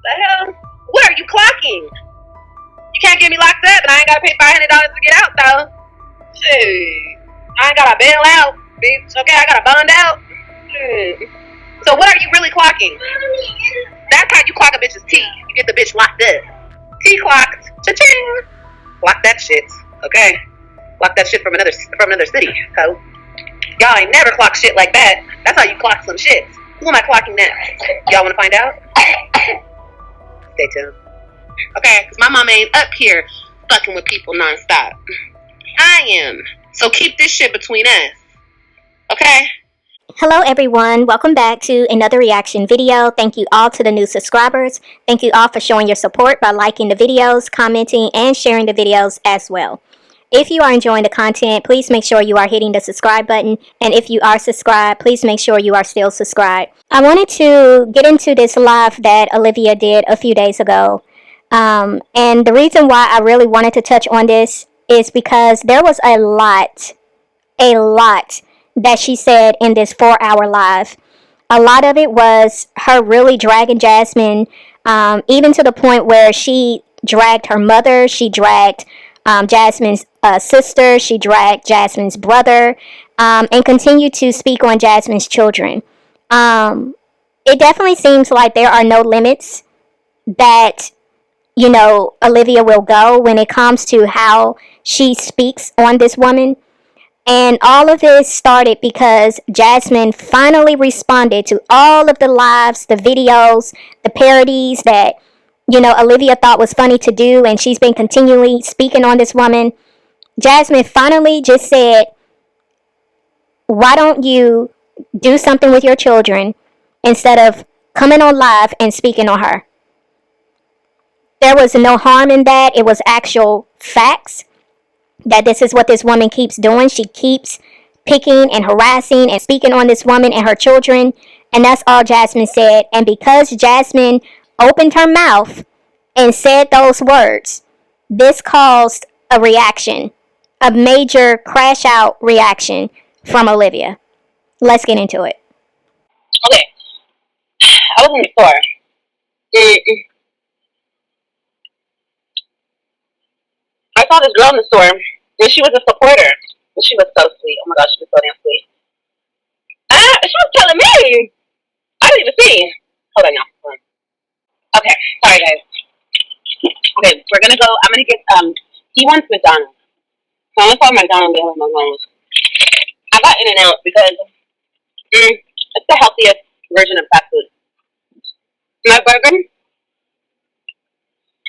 The hell? What are you clocking? You can't get me locked up, and I ain't gotta pay $500 to get out, though. Shit. I ain't gotta bail out, bitch. Okay, I gotta bond out. Shit. So what are you really clocking? That's how you clock a bitch's T. You get the bitch locked up. T clocked. Cha-ching. Lock that shit. Okay. Lock that shit from another city. So y'all ain't never clocked shit like that. That's how you clock some shit. Who am I clocking next? Y'all wanna find out? Stay tuned. Okay, because my mama ain't up here fucking with people nonstop. I am. So keep this shit between us. Okay? Hello everyone, welcome back to another reaction video. Thank you all to the new subscribers. Thank you all for showing your support by liking the videos, commenting, and sharing the videos as well. If you are enjoying the content, please make sure you are hitting the subscribe button. And if you are subscribed, please make sure you are still subscribed. I wanted to get into this live that Olivia did a few days ago. And the reason why I really wanted to touch on this is because there was a lot that she said in this 4-hour live. A lot of it was her really dragging Jasmine, even to the point where she dragged her mother, she dragged Jasmine's sister, she dragged Jasmine's brother, and continued to speak on Jasmine's children. It definitely seems like there are no limits that, you know, Olivia will go when it comes to how she speaks on this woman. And all of this started because Jasmine finally responded to all of the lives, the videos, the parodies that, you know, Olivia thought was funny to do, and she's been continually speaking on this woman. Jasmine finally just said, why don't you do something with your children instead of coming on live and speaking on her? There was no harm in that. It was actual facts that this is what this woman keeps doing. She keeps picking and harassing and speaking on this woman and her children. And that's all Jasmine said. And because Jasmine opened her mouth and said those words, this caused a reaction, a major crash out reaction from Olivia. Let's get into it. Okay. I was in the store. I saw this girl in the store, and she was a supporter. And she was so sweet. Oh my gosh, she was so damn sweet. She was telling me. I didn't even see. Hold on, y'all. Hold on. Okay, sorry guys. Okay, we're gonna go. I'm gonna get he wants McDonald's. So I'm gonna call McDonald's and get him McDonald's. I got In and Out because it's the healthiest version of fast food. My burger,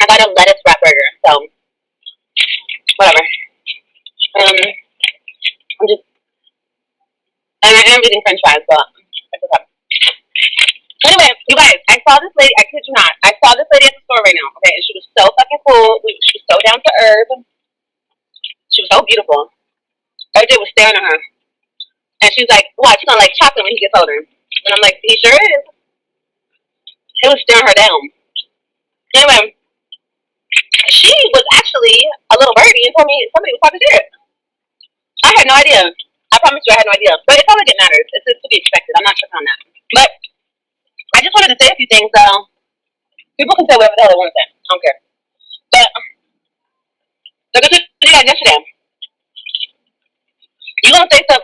I got a lettuce wrap burger, so whatever. I'm just, and I am eating French fries, but it's okay. Anyway, you guys, I saw this lady. I kid you not. I saw this lady at the store right now. Okay, and she was so fucking cool. She was so down to earth. She was so beautiful. Every day was staring at her, and she was like, "Watch, he's gonna like chocolate when he gets older." And I'm like, "He sure is." It was staring her down. Anyway, she was actually a little birdie and told me somebody was talking shit. I had no idea. I promise you, I had no idea. But it's all that matters. It's to be expected. I'm not tripping on that. But I just wanted to say a few things. People can say whatever the hell they want to say. I don't care. But like I said yesterday, you gonna say stuff.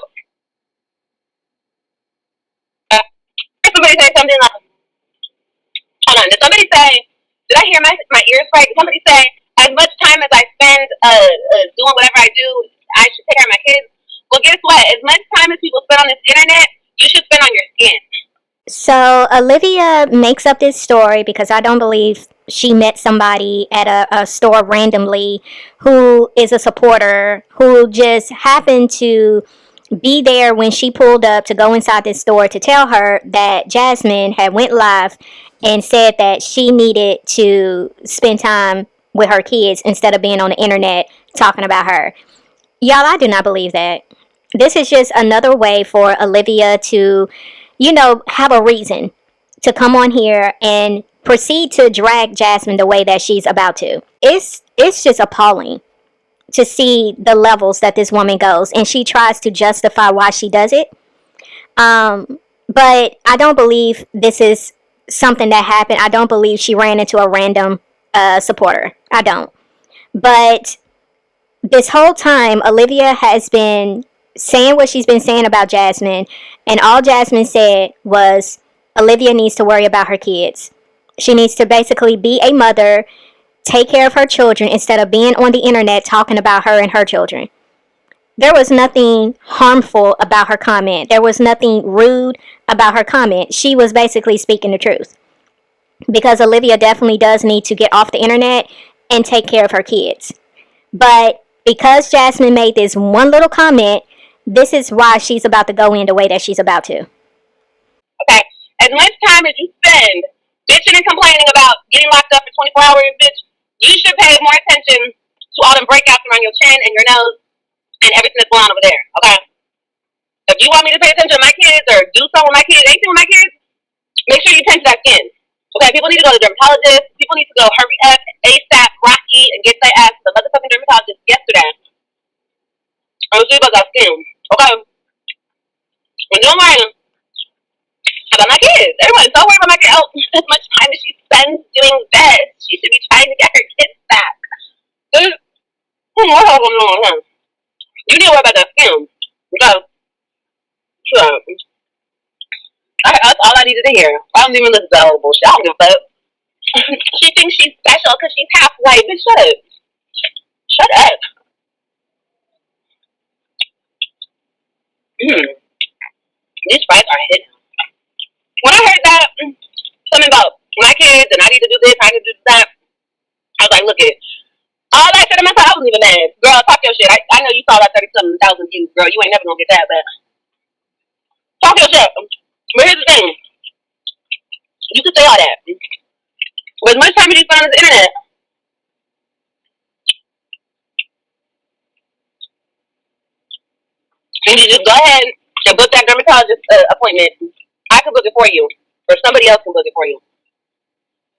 Somebody say something like, "Hold on." Did somebody say? Did I hear my ears right? Did somebody say, "As much time as I spend doing whatever I do, I should take care of my kids"? Well, guess what? As much time as people spend on this internet, you should spend on your skin. So Olivia makes up this story because I don't believe she met somebody at a store randomly who is a supporter, who just happened to be there when she pulled up to go inside this store to tell her that Jasmine had went live and said that she needed to spend time with her kids instead of being on the internet talking about her. Y'all, I do not believe that. This is just another way for Olivia to, you know, have a reason to come on here and proceed to drag Jasmine the way that she's about to. It's just appalling to see the levels that this woman goes, and she tries to justify why she does it. But I don't believe this is something that happened. I don't believe she ran into a random supporter. I don't. But this whole time, Olivia has been saying what she's been saying about Jasmine, and all Jasmine said was Olivia needs to worry about her kids. She needs to basically be a mother, take care of her children instead of being on the internet talking about her and her children. There was nothing harmful about her comment. There was nothing rude about her comment. She was basically speaking the truth. Because Olivia definitely does need to get off the internet and take care of her kids. But because Jasmine made this one little comment, this is why she's about to go in the way that she's about to. Okay. As much time as you spend bitching and complaining about getting locked up for 24 hours, bitch, you should pay more attention to all them breakouts around your chin and your nose and everything that's going on over there. Okay. If you want me to pay attention to my kids or do something with my kids, anything with my kids, make sure you tend to that skin. Okay, people need to go to the dermatologist. People need to go hurry up, ASAP, Rocky, and get their ass to the motherfucking dermatologist yesterday. I'm see about that skin. Okay. And don't worry about my kids. Everyone's so worried about my kids. Oh, as much time as she spends doing this, she should be trying to get her kids back. You need to worry about that skin. Because that's all I needed to hear. I don't even listen to that whole bullshit. I don't give a fuck. She thinks she's special because she's half white. Bitch, shut up. Shut up. Mm. These fries are hidden. When I heard that, something about my kids and I need to do this, I need to do that, I was like, look it. All I said to myself, I wasn't even mad. Girl, talk your shit. I know you saw that 30-something thousand views, girl. You ain't never gonna get that, but talk your shit. But here's the thing. You can say all that. But as much time as you spend on this internet, you need to just go ahead and book that dermatologist appointment. I can book it for you. Or somebody else can book it for you.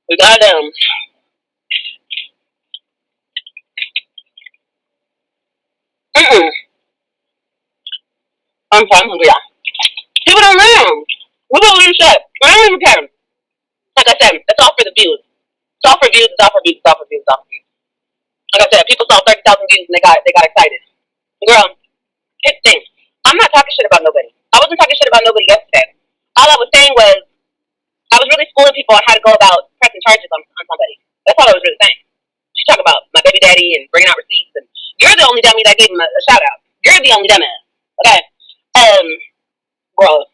We got them. Mm-mm. I'm hungry. People don't know. We don't lose shit. I don't even care. Like I said, it's all for the views. It's all for views. It's all for views. It's all for views. It's all for views. Like I said, people saw 30,000 views and they got excited. Girl, here's the thing. I'm not talking shit about nobody. I wasn't talking shit about nobody yesterday. All I was saying was I was really schooling people on how to go about pressing charges on somebody. That's all I was really saying. She talked about my baby daddy and bringing out receipts, and you're the only dummy that gave him a shout out. You're the only dumbass. Okay. Bro.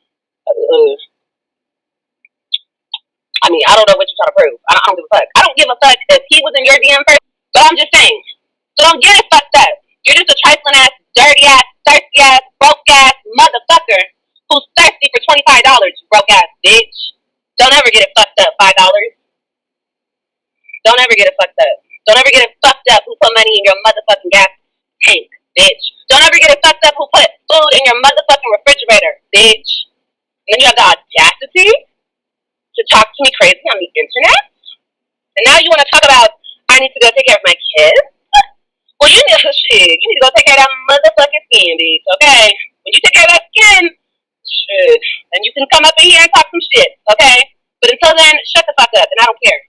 I mean, I don't know what you're trying to prove. I don't give a fuck. I don't give a fuck if he was in your DM first, but I'm just saying. So don't get it fucked up. You're just a trifling ass, dirty ass, thirsty ass, broke ass motherfucker who's thirsty for $25, you broke ass bitch. Don't ever get it fucked up, $5. Don't ever get it fucked up. Don't ever get it fucked up who put money in your motherfucking gas tank, bitch. Don't ever get it fucked up who put food in your motherfucking refrigerator, bitch. And then you have the audacity to talk to me crazy on the internet? And now you want to talk about I need to go take care of my kids? Well, you need to shit. You need to go take care of that motherfucking skin, bitch. Okay? When you take care of that skin, shit, then you can come up in here and talk some shit. Okay? But until then, shut the fuck up, and I don't care.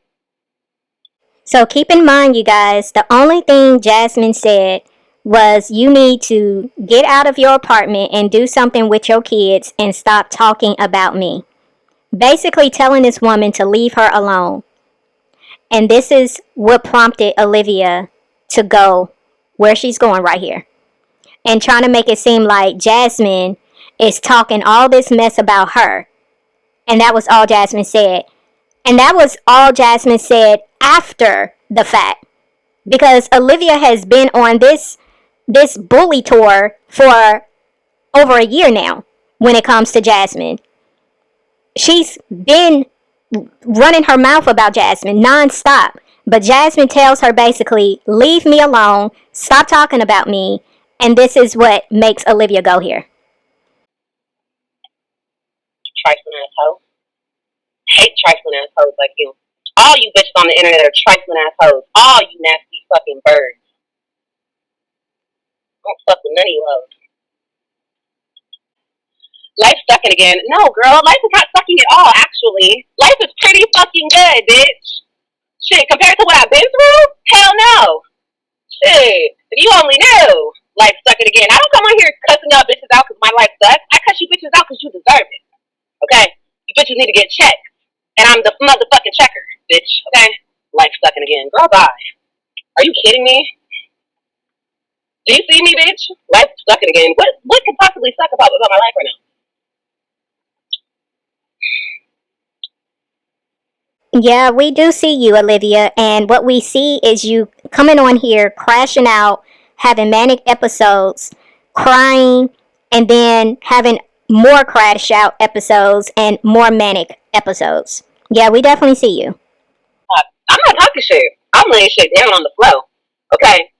So keep in mind, you guys, the only thing Jasmine said was you need to get out of your apartment and do something with your kids and stop talking about me. Basically telling this woman to leave her alone. And this is what prompted Olivia to go where she's going right here. And trying to make it seem like Jasmine is talking all this mess about her. And that was all Jasmine said. And that was all Jasmine said after the fact. Because Olivia has been on this bully tour for over a year now when it comes to Jasmine. She's been running her mouth about Jasmine nonstop. But Jasmine tells her basically, leave me alone, stop talking about me. And this is what makes Olivia go here. Trifling asshole. Hate trifling assholes like you. All you bitches on the internet are trifling assholes. All you nasty fucking birds. Don't fuck with none of you hoes. Life's sucking again. No, girl, life is not sucking at all, actually. Life is pretty fucking good, bitch. Shit, compared to what I've been through? Hell no. Shit, if you only knew. Life sucking again. I don't come on here cussing y'all bitches out because my life sucks. I cuss you bitches out because you deserve it. Okay? You bitches need to get checked. And I'm the motherfucking checker, bitch. Okay? Life sucking again. Girl, bye. Are you kidding me? Do you see me, bitch? Life sucking again. What could possibly suck about my life right now? Yeah, we do see you, Olivia, and what we see is you coming on here, crashing out, having manic episodes, crying, and then having more crash out episodes and more manic episodes. Yeah, we definitely see you. I'm not talking shit. I'm laying shit down on the floor. Okay?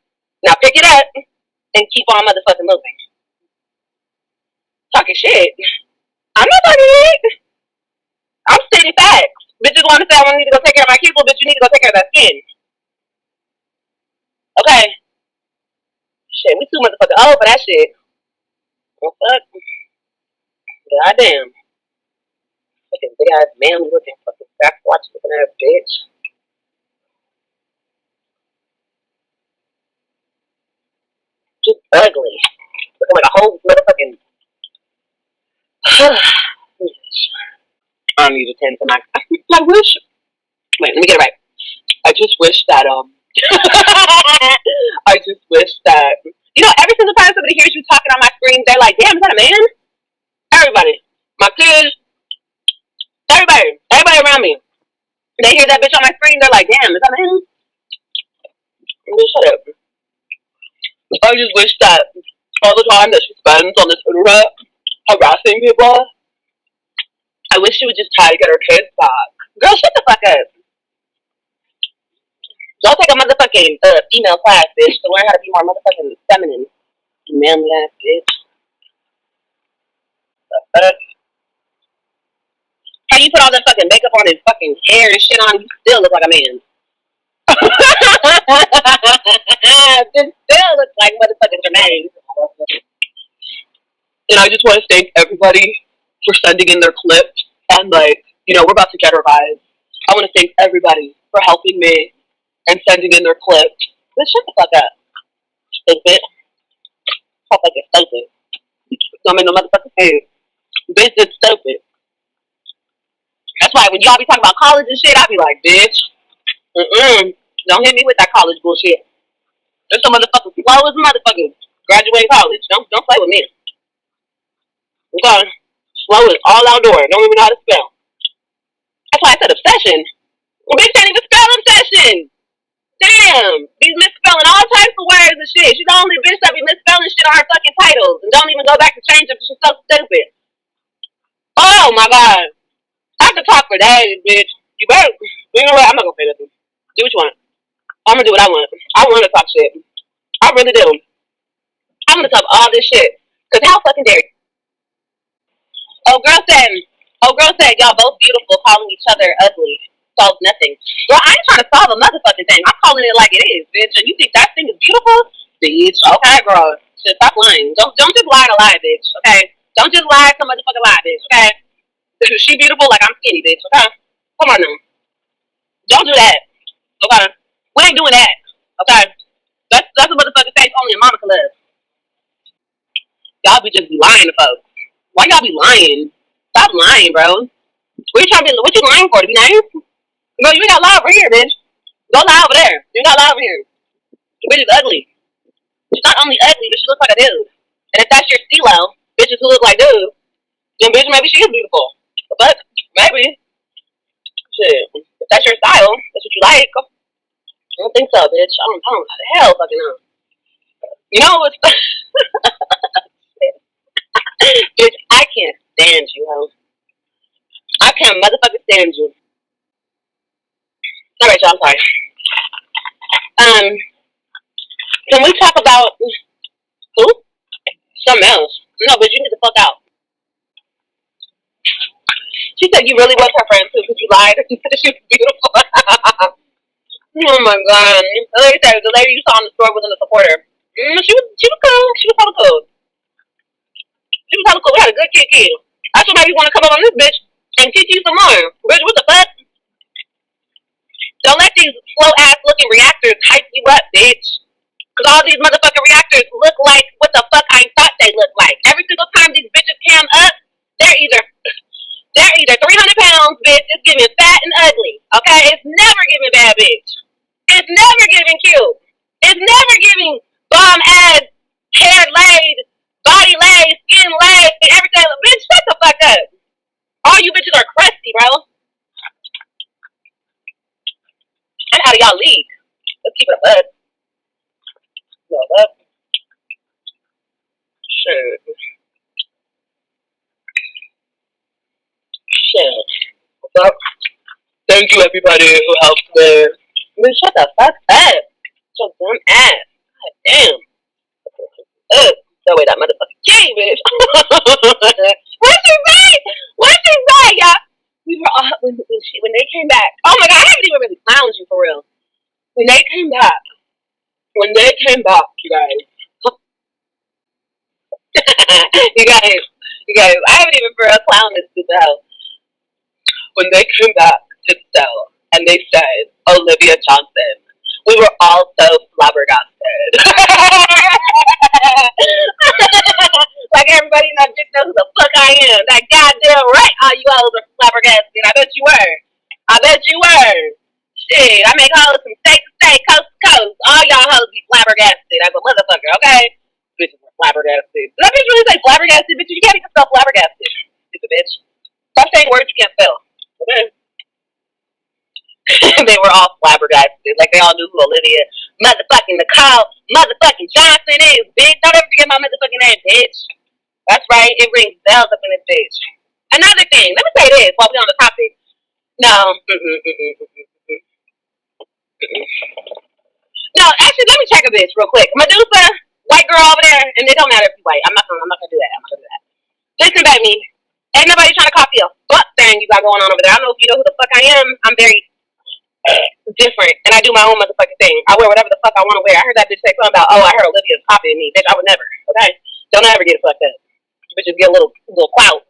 Now pick it up and keep on motherfucking moving. Talking shit. I'm not talking shit. I'm stating facts. Bitches want to say I want to need to go take care of my kids, well, bitch, you need to go take care of that skin. Okay? Shit, we too motherfucking old for that shit. Well, fuck. Goddamn. Fucking big ass manly looking fucking back watch looking ass bitch. Just ugly. Looking like a whole motherfucking. I need to tend to my. I wish. Wait, let me get it right. I just wish that I just wish that every single time somebody hears you talking on my screen, they're like, "Damn, is that a man?" Everybody, my kids, everybody around me, they hear that bitch on my screen, they're like, "Damn, is that a man?" Shut up. I just wish that all the time that she spends on this internet harassing people, I wish she would just try to get her kids back. Girl, shut the fuck up. Don't take a motherfucking female class, bitch, to learn how to be more motherfucking feminine. You manly ass bitch. How you put all that fucking makeup on and fucking hair and shit on, you still look like a man. Just still looks like motherfucking Jermaine. And I just want to thank everybody for sending in their clips. And we're about to get our vibes. I want to thank everybody for helping me and sending in their clips. But shut the fuck up. Stupid. Fuck like you're stupid. Don't make no motherfucking sense. Bitch, it's stupid. That's why when y'all be talking about college and shit, I be like, bitch, don't hit me with that college bullshit. There's some motherfuckers slow as motherfuckers graduating college. Don't play with me. Okay? Slow is all outdoor. Don't even know how to spell. That's why I said obsession. Well, bitch can't even spell obsession. Damn. He's misspelling all types of words and shit. She's the only bitch that be misspelling shit on her fucking titles and don't even go back to change them because she's so stupid. Oh my god. I could talk for days, bitch. You better. You know what? I'm not gonna say nothing. Do what you want. I'm gonna do what I want. I want to talk shit. I really do. I'm gonna talk all this shit. Cause how fucking dare you? Oh girl said, y'all both beautiful, calling each other ugly solves nothing. Well, I ain't trying to solve a motherfucking thing. I'm calling it like it is, bitch. And you think that thing is beautiful? Bitch. Okay, girl. Shit, stop lying. Don't just lie to lie, bitch. Okay? Don't just lie to motherfucking lie, bitch. Okay? She beautiful like I'm skinny, bitch. Okay? Come on now. Don't do that. Okay? We ain't doing that. Okay? That's a motherfucking face only a mama can live. Y'all be just be lying to folks. Why y'all be lying? Stop lying, bro. What you lying for? To be nice? No, you ain't got lie over here, bitch. Go lie over there. You ain't got lie over here. The bitch is ugly. She's not only ugly, but she looks like a dude. And if that's your stilo, bitches who look like dudes, then bitch maybe she is beautiful. But maybe. Shit. If that's your style, that's what you like. I don't think so, bitch. I don't know the hell fucking know. You know what's bitch, I can't stand you, ho. I can't motherfucking stand you. Alright, y'all, I'm sorry. Um, can we talk about who? Something else. No, but you need to fuck out. She said you really was her friend too because you lied and said she was beautiful. Oh my god. The lady you saw in the store wasn't a supporter. She was cool. She was hella cool. She was hella cool. We had a good kid. That's what made me want to come up on this bitch and teach you some more. Bitch, what the fuck? Don't let these slow ass looking reactors hype you up, bitch. Cause all these motherfucking reactors look like what the fuck I thought they looked like. Every single time these bitches cam up, they're either 300 pounds, bitch. It's giving fat and ugly. Okay, it's never giving bad bitch. It's never giving cute. It's never giving bomb ass, hair laid, body laid, skin laid, and everything. Bitch, shut the fuck up. All you bitches are crusty, bro. I'm out of y'all league. Let's keep it a bud. Shit. Shit. What's up? Thank you, everybody who helped me. Bitch, shut the fuck up. So dumb ass. God damn. So wait, that motherfucking key, bitch. What she say? What she say, y'all? We were all when they came back. Oh my god, I haven't even really clowned you for real. When they came back, you guys. you guys, I haven't even for a clown this stupid house. When they came back to the cell and they said Olivia Johnson, we were all so flabbergasted. Like everybody in that bitch knows who the fuck I am. That goddamn right, all you hoes are flabbergasted. I bet you were. Shit, I make hoes from state to state, coast to coast. All y'all hoes be flabbergasted as a motherfucker, okay? Bitches were flabbergasted. Did that bitch really say flabbergasted? Bitch, you can't even spell flabbergasted. Stupid bitch. Stop saying words you can't spell. Okay? They were all flabbergasted. Like they all knew who Olivia motherfucking Nicole motherfucking Johnson is, bitch. Don't ever forget my motherfucking name, bitch. That's right. It rings bells up in this bitch. Another thing. Let me say this while we're on the topic. No. No, actually, let me check a bitch real quick. Medusa, white girl over there, and it don't matter if you white. I'm not gonna do that. Listen, baby. Ain't nobody trying to copy a fuck thing you got going on over there. I don't know if you know who the fuck I am. I'm very different, and I do my own motherfucking thing. I wear whatever the fuck I want to wear. I heard that bitch say something about, oh, I heard Olivia's copying me. Bitch, I would never. Okay, don't ever get fucked up. You bitches get a little clout.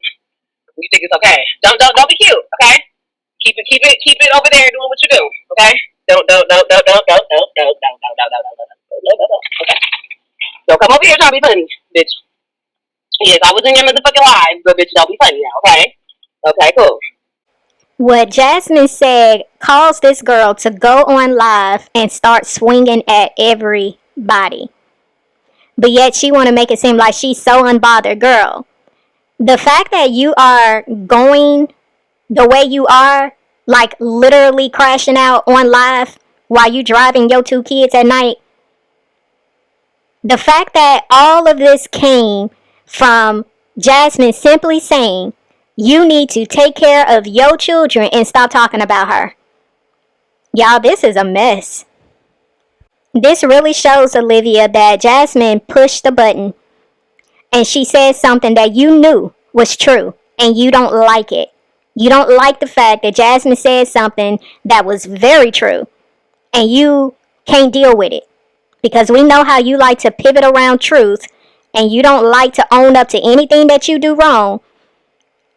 You think it's okay? Don't be cute. Okay, keep it over there doing what you do. Okay, don't. Okay, don't come over here trying to be funny, bitch. Yes, I was in your motherfucking live, but bitch, don't be funny now. Okay, okay, cool. What Jasmine said caused this girl to go on live and start swinging at everybody. But yet she want to make it seem like she's so unbothered. Girl, the fact that you are going the way you are, like literally crashing out on live while you driving your 2 kids at night, the fact that all of this came from Jasmine simply saying, you need to take care of your children and stop talking about her. Y'all, this is a mess. This really shows Olivia that Jasmine pushed the button and she said something that you knew was true and you don't like it. You don't like the fact that Jasmine said something that was very true and you can't deal with it. Because we know how you like to pivot around truth and you don't like to own up to anything that you do wrong.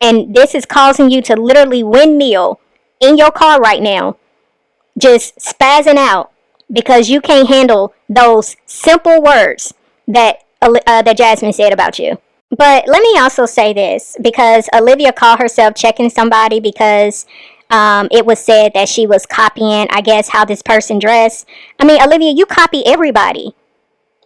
And this is causing you to literally windmill in your car right now, just spazzing out because you can't handle those simple words that Jasmine said about you. But let me also say this, because Olivia called herself checking somebody because it was said that she was copying, I guess, how this person dressed. I mean, Olivia, you copy everybody.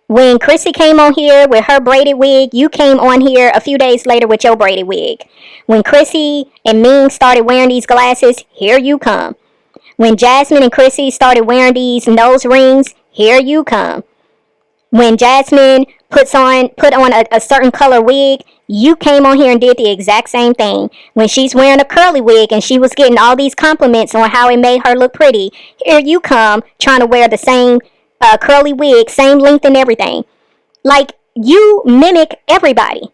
When Chrissy came on here with her braided wig, you came on here a few days later with your braided wig. When Chrissy and Ming started wearing these glasses, here you come. When Jasmine and Chrissy started wearing these nose rings, here you come. When Jasmine put on a certain color wig, you came on here and did the exact same thing. When she's wearing a curly wig and she was getting all these compliments on how it made her look pretty, here you come trying to wear the same curly wig, same length and everything. Like, you mimic everybody.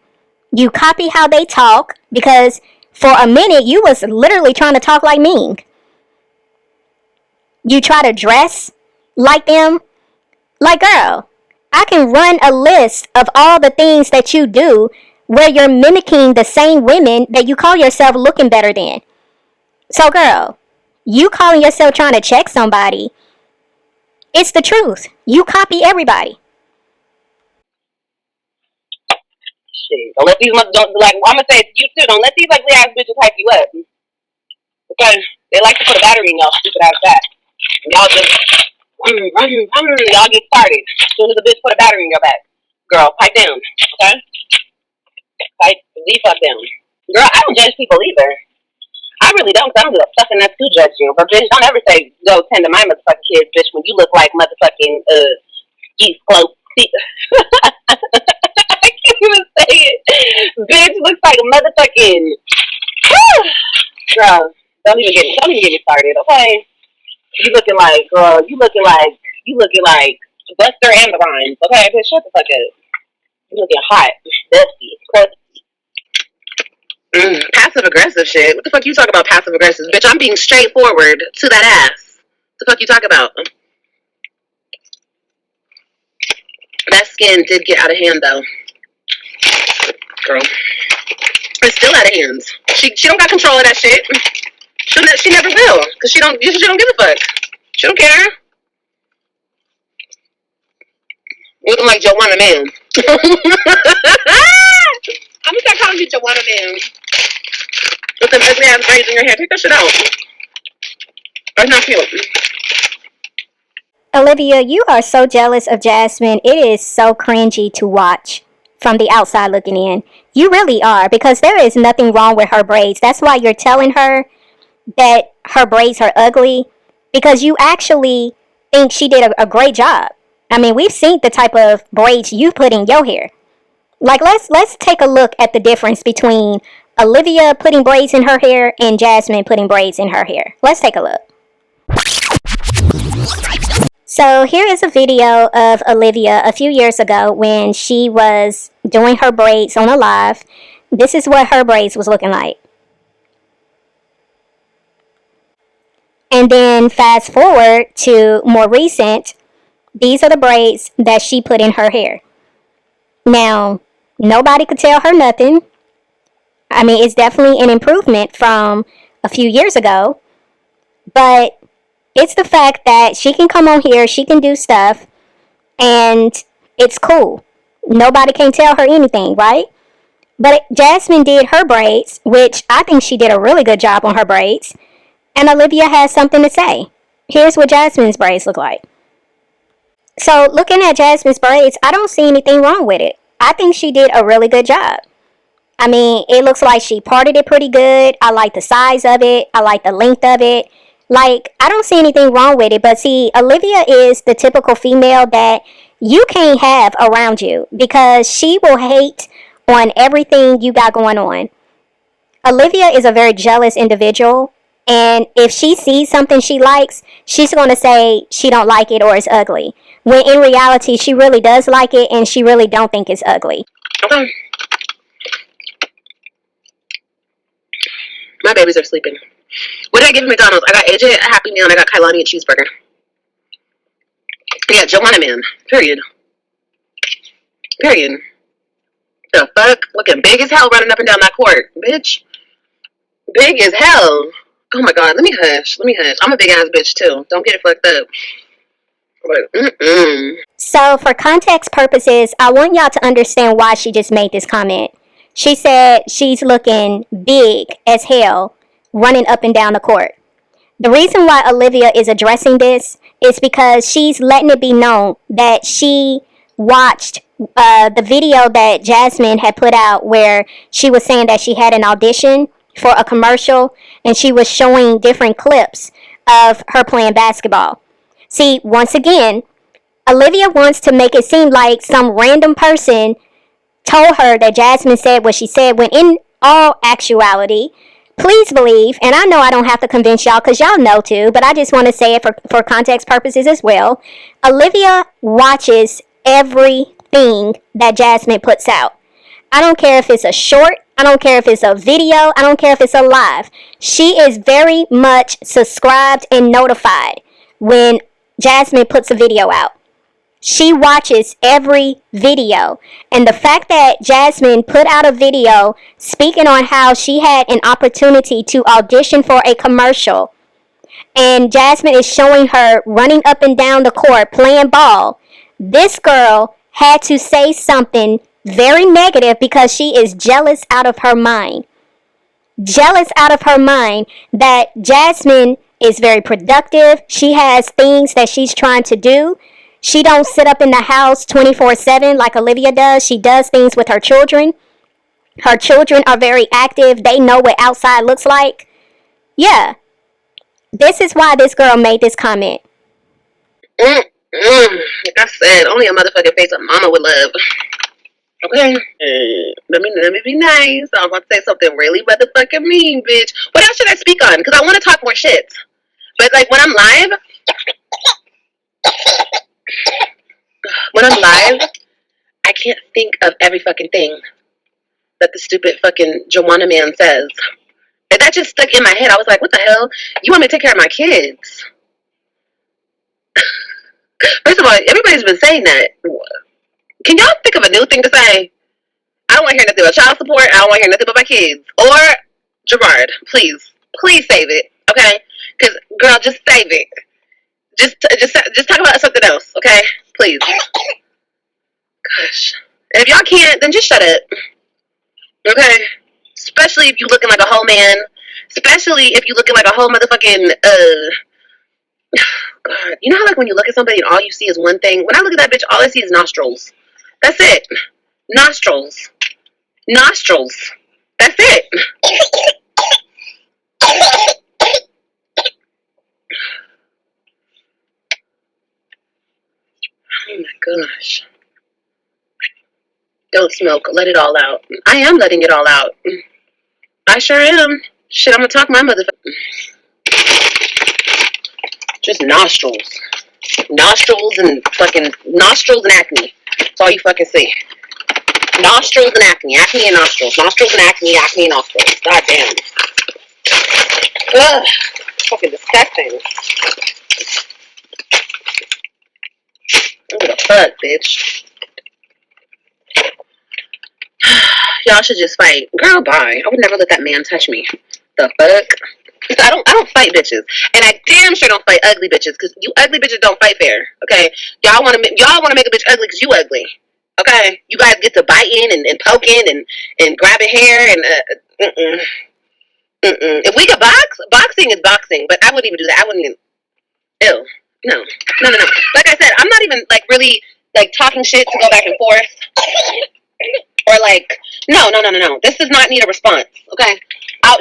You copy how they talk, because for a minute you was literally trying to talk like Ming. You try to dress like them. Like, girl, I can run a list of all the things that you do where you're mimicking the same women that you call yourself looking better than. So, girl, you calling yourself trying to check somebody, it's the truth. You copy everybody. Shit. Don't let these don't like. I'm gonna say it to you too. Don't let these ugly ass bitches hype you up because they like to put a battery in y'all stupid ass back. And y'all just y'all get started as soon as a bitch put a battery in your back. Girl, pipe down, okay? Pipe the fuck down. Girl, I don't judge people either. I really don't. 'Cause I don't give a fuck enough to judge you. But bitch, don't ever say go tend to my motherfucking kids, bitch, when you look like motherfucking East Coast. I can't even say it. Bitch looks like a motherfucking girl. Don't even get me started, okay? You looking like girl. You looking like Buster and the Rhymes, okay? Bitch, shut the fuck up. You looking hot, dusty, crusty. Passive aggressive shit. What the fuck you talking about? Passive aggressive, bitch. I'm being straightforward to that ass. What the fuck you talk about? That skin did get out of hand though, girl. It's still out of hands. She don't got control of that shit. She never will, cause she don't give a fuck. She don't care. Looking like Joanna Man. I'm gonna start calling you Joanna Man. With them ugly ass braids in your hair. Take that shit out. That's not cute. Olivia, you are so jealous of Jasmine. It is so cringy to watch from the outside looking in. You really are, because there is nothing wrong with her braids. That's why you're telling her that her braids are ugly, because you actually think she did a great job. I mean, we've seen the type of braids you put in your hair. Like, let's take a look at the difference between Olivia putting braids in her hair and Jasmine putting braids in her hair. Let's take a look. So here is a video of Olivia a few years ago when she was doing her braids on a live. This is what her braids was looking like. And then fast forward to more recent, these are the braids that she put in her hair. Now, nobody could tell her nothing. I mean, it's definitely an improvement from a few years ago. But it's the fact that she can come on here, she can do stuff, and it's cool. Nobody can tell her anything, right? But Jasmine did her braids, which I think she did a really good job on her braids. And Olivia has something to say. Here's what Jasmine's braids look like. So looking at Jasmine's braids, I don't see anything wrong with it. I think she did a really good job. I mean, it looks like she parted it pretty good. I like the size of it. I like the length of it. Like, I don't see anything wrong with it. But see, Olivia is the typical female that you can't have around you, because she will hate on everything you got going on. Olivia is a very jealous individual. And if she sees something she likes, she's going to say she don't like it or it's ugly. When in reality, she really does like it and she really don't think it's ugly. Okay. My babies are sleeping. What did I give McDonald's? I got AJ a Happy Meal and I got Kailani a cheeseburger. Yeah, Joanna Man. Period. Period. The fuck? Looking big as hell running up and down that court. Bitch. Big as hell. Oh my god, let me hush. I'm a big ass bitch too. Don't get it fucked up. So for context purposes, I want y'all to understand why she just made this comment. She said she's looking big as hell running up and down the court. The reason why Olivia is addressing this is because she's letting it be known that she watched the video that Jasmine had put out where she was saying that she had an audition for a commercial and she was showing different clips of her playing basketball. See, once again, Olivia wants to make it seem like some random person told her that Jasmine said what she said, when in all actuality, please believe, and I know I don't have to convince y'all because y'all know too, but I just want to say it for context purposes as well. Olivia watches everything that Jasmine puts out. I don't care if it's a short, I don't care if it's a video, I don't care if it's a live. She is very much subscribed and notified when Jasmine puts a video out. She watches every video. And the fact that Jasmine put out a video speaking on how she had an opportunity to audition for a commercial, and Jasmine is showing her running up and down the court playing ball, this girl had to say something very negative because she is jealous out of her mind. Jealous out of her mind that Jasmine is very productive. She has things that she's trying to do. She don't sit up in the house 24/7 like Olivia does. She does things with her children. Her children are very active. They know what outside looks like. Yeah, this is why this girl made this comment. Like I said, only a motherfucking face of mama would love. Okay? Let me be nice. I'm about to say something really motherfucking mean, bitch. What else should I speak on? Because I want to talk more shit. But like when I'm live, I can't think of every fucking thing that the stupid fucking Joanna man says. And that just stuck in my head. I was like, what the hell? You want me to take care of my kids? First of all, everybody's been saying that. Can y'all think of a new thing to say? I don't want to hear nothing about child support. I don't want to hear nothing about my kids. Or Gerard, please save it, okay? Because girl, just save it. Just talk about something else, okay? Please. Gosh. And if y'all can't, then just shut up, okay? Especially if you looking like a whole man. Especially if you looking like a whole motherfucking God. You know how like when you look at somebody and all you see is one thing? When I look at that bitch, all I see is nostrils. That's it. Nostrils. That's it. Oh my gosh. Don't smoke. Let it all out. I am letting it all out. I sure am. Shit, I'm gonna talk my motherfucker. Just nostrils. Nostrils and acne. That's all you fucking see. Nostrils and acne. Acne and nostrils. Nostrils and acne and nostrils. God damn. Ugh. Fucking disgusting. What the fuck, bitch? Y'all should just fight. Girl, bye. I would never let that man touch me. The fuck? I don't fight bitches, and I damn sure don't fight ugly bitches, because you ugly bitches don't fight fair. Okay, y'all want to make a bitch ugly because you ugly. Okay, you guys get to biting and poking and grabbing hair and If we could boxing is boxing, but I wouldn't even do that. I wouldn't even. Ew. No. Like I said, I'm not even like really like talking shit to go back and forth. Or like, no. This does not need a response, okay? I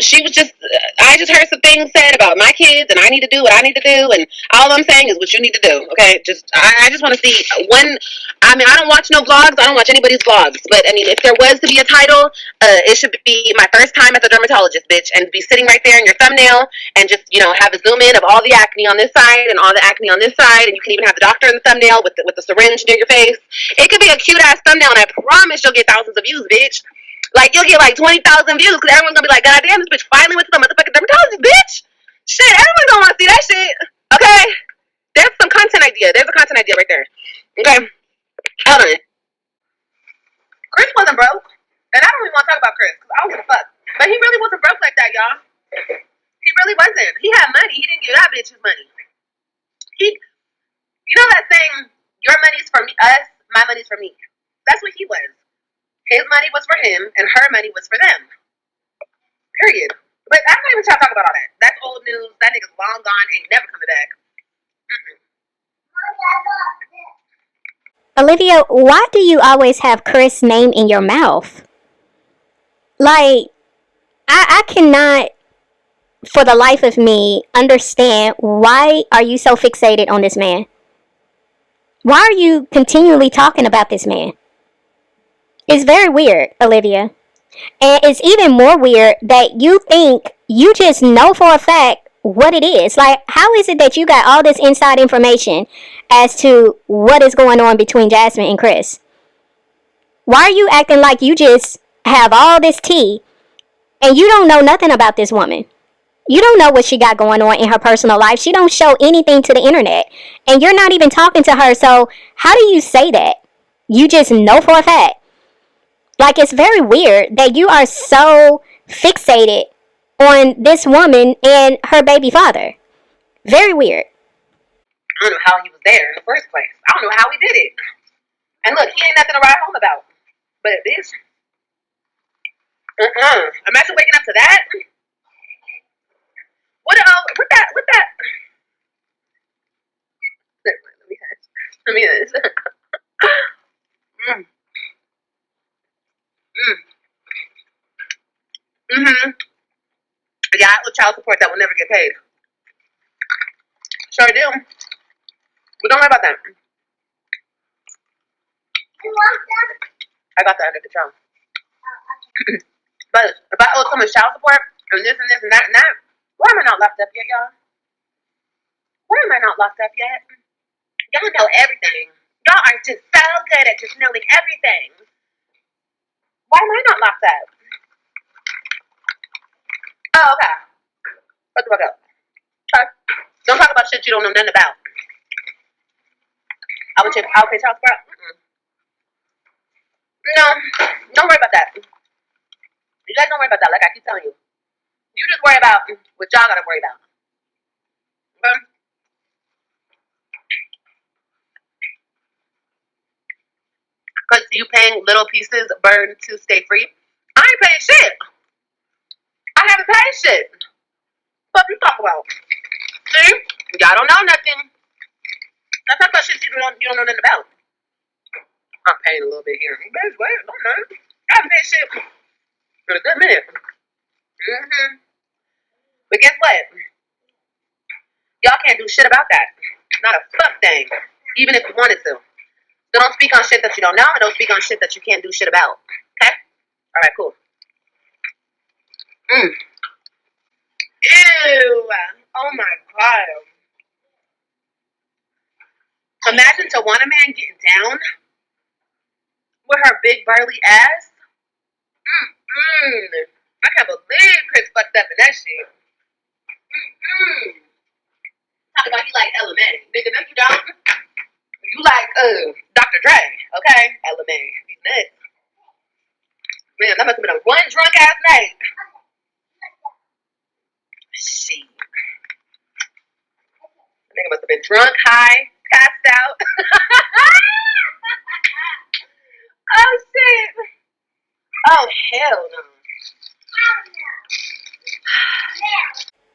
just heard some things said about my kids, and I need to do what I need to do, and all I'm saying is what you need to do, okay? I just want to see when. I mean, I don't watch no vlogs. I don't watch anybody's vlogs. But I mean, if there was to be a title, it should be my first time at the dermatologist, bitch, and be sitting right there in your thumbnail, and just have a zoom in of all the acne on this side and all the acne on this side, and you can even have the doctor in the thumbnail with the syringe near your face. It could be a cute ass thumbnail, and I promise you'll get thousands of views, bitch. Like, you'll get like 20,000 views because everyone's gonna be like, God damn, this bitch finally went to the motherfucking dermatologist, bitch. Shit, everyone's gonna wanna see that shit. Okay? There's some content idea. There's a content idea right there. Okay? Hold on. Chris wasn't broke. And I don't even wanna talk about Chris because I don't give a fuck. But he really wasn't broke like that, y'all. He really wasn't. He had money. He didn't give that bitch his money. You know that saying, your money's for me, us, my money's for me. That's what he was. His money was for him, and her money was for them. Period. But I'm not even trying to talk about all that. That's old news. That nigga's long gone, ain't never coming back. Olivia, why do you always have Chris' name in your mouth? Like, I cannot, for the life of me, understand why are you so fixated on this man? Why are you continually talking about this man? It's very weird, Olivia. And it's even more weird that you think you just know for a fact what it is. Like, how is it that you got all this inside information as to what is going on between Jasmine and Chris? Why are you acting like you just have all this tea and you don't know nothing about this woman? You don't know what she got going on in her personal life. She don't show anything to the internet. And you're not even talking to her, so how do you say that? You just know for a fact. Like, it's very weird that you are so fixated on this woman and her baby father. Very weird. I don't know how he was there in the first place. I don't know how he did it. And look, he ain't nothing to write home about. But this, imagine waking up to that. What that? Let me this. mm. Mm-hmm. Yeah, I owe child support that will never get paid. Sure do. But don't worry about that. I got that under control. But if I owe so much child support and this and that, why am I not locked up yet, y'all? Why am I not locked up yet? Y'all know everything. Y'all are just so good at just knowing everything. Why am I not locked up? Oh, okay. What the fuck up? Okay. Don't talk about shit you don't know nothing about. I'll pay child support. No, don't worry about that. You guys don't worry about that, like I keep telling you. You just worry about what y'all gotta worry about. Okay? Because you paying little pieces burn to stay free. I ain't paying shit. I haven't paid shit. What you talk about? See? Y'all don't know nothing. Let's talk about shit you don't know nothing about. I'm paying a little bit here. Bitch, wait, don't know. I haven't paid shit in a good minute. But guess what? Y'all can't do shit about that. Not a fuck thing. Even if you wanted to. So don't speak on shit that you don't know, and don't speak on shit that you can't do shit about. Okay? Alright, cool. Ew. Oh my god. Imagine Tawana Man getting down with her big burly ass. I can't believe Chris fucked up in that shit. Talk about you like LMA. Nigga, no you don't. You like Dr. Dre, okay? LMA. These nuts. Man, that must have been a one drunk ass night. Shit. Nigga must have been drunk, high, passed out. Oh shit. Oh hell no.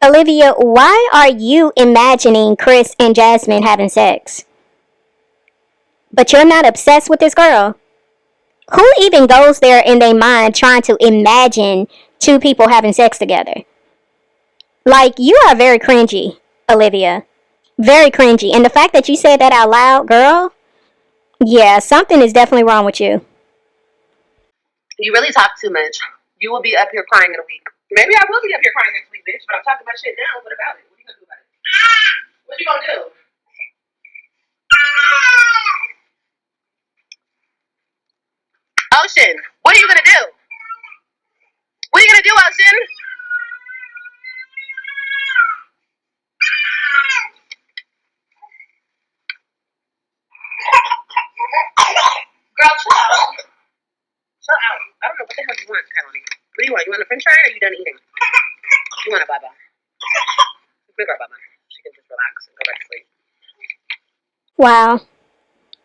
Olivia, why are you imagining Chris and Jasmine having sex? But you're not obsessed with this girl. Who even goes there in their mind trying to imagine two people having sex together? Like, you are very cringy, Olivia. Very cringy. And the fact that you said that out loud, girl, yeah, something is definitely wrong with you. You really talk too much. You will be up here crying in a week. Maybe I will be up here crying next week, bitch. But I'm talking about shit now. What about it? What are you gonna do about it? What you gonna do? Ocean, what are you gonna do? What are you gonna do, Ocean? Girl, chill out. Chill out. I don't know what the hell you want, Kelly. What do you want? You want a french fry or are you done eating? You want a baba. Big girl baba. She can just relax and go back to sleep. Wow.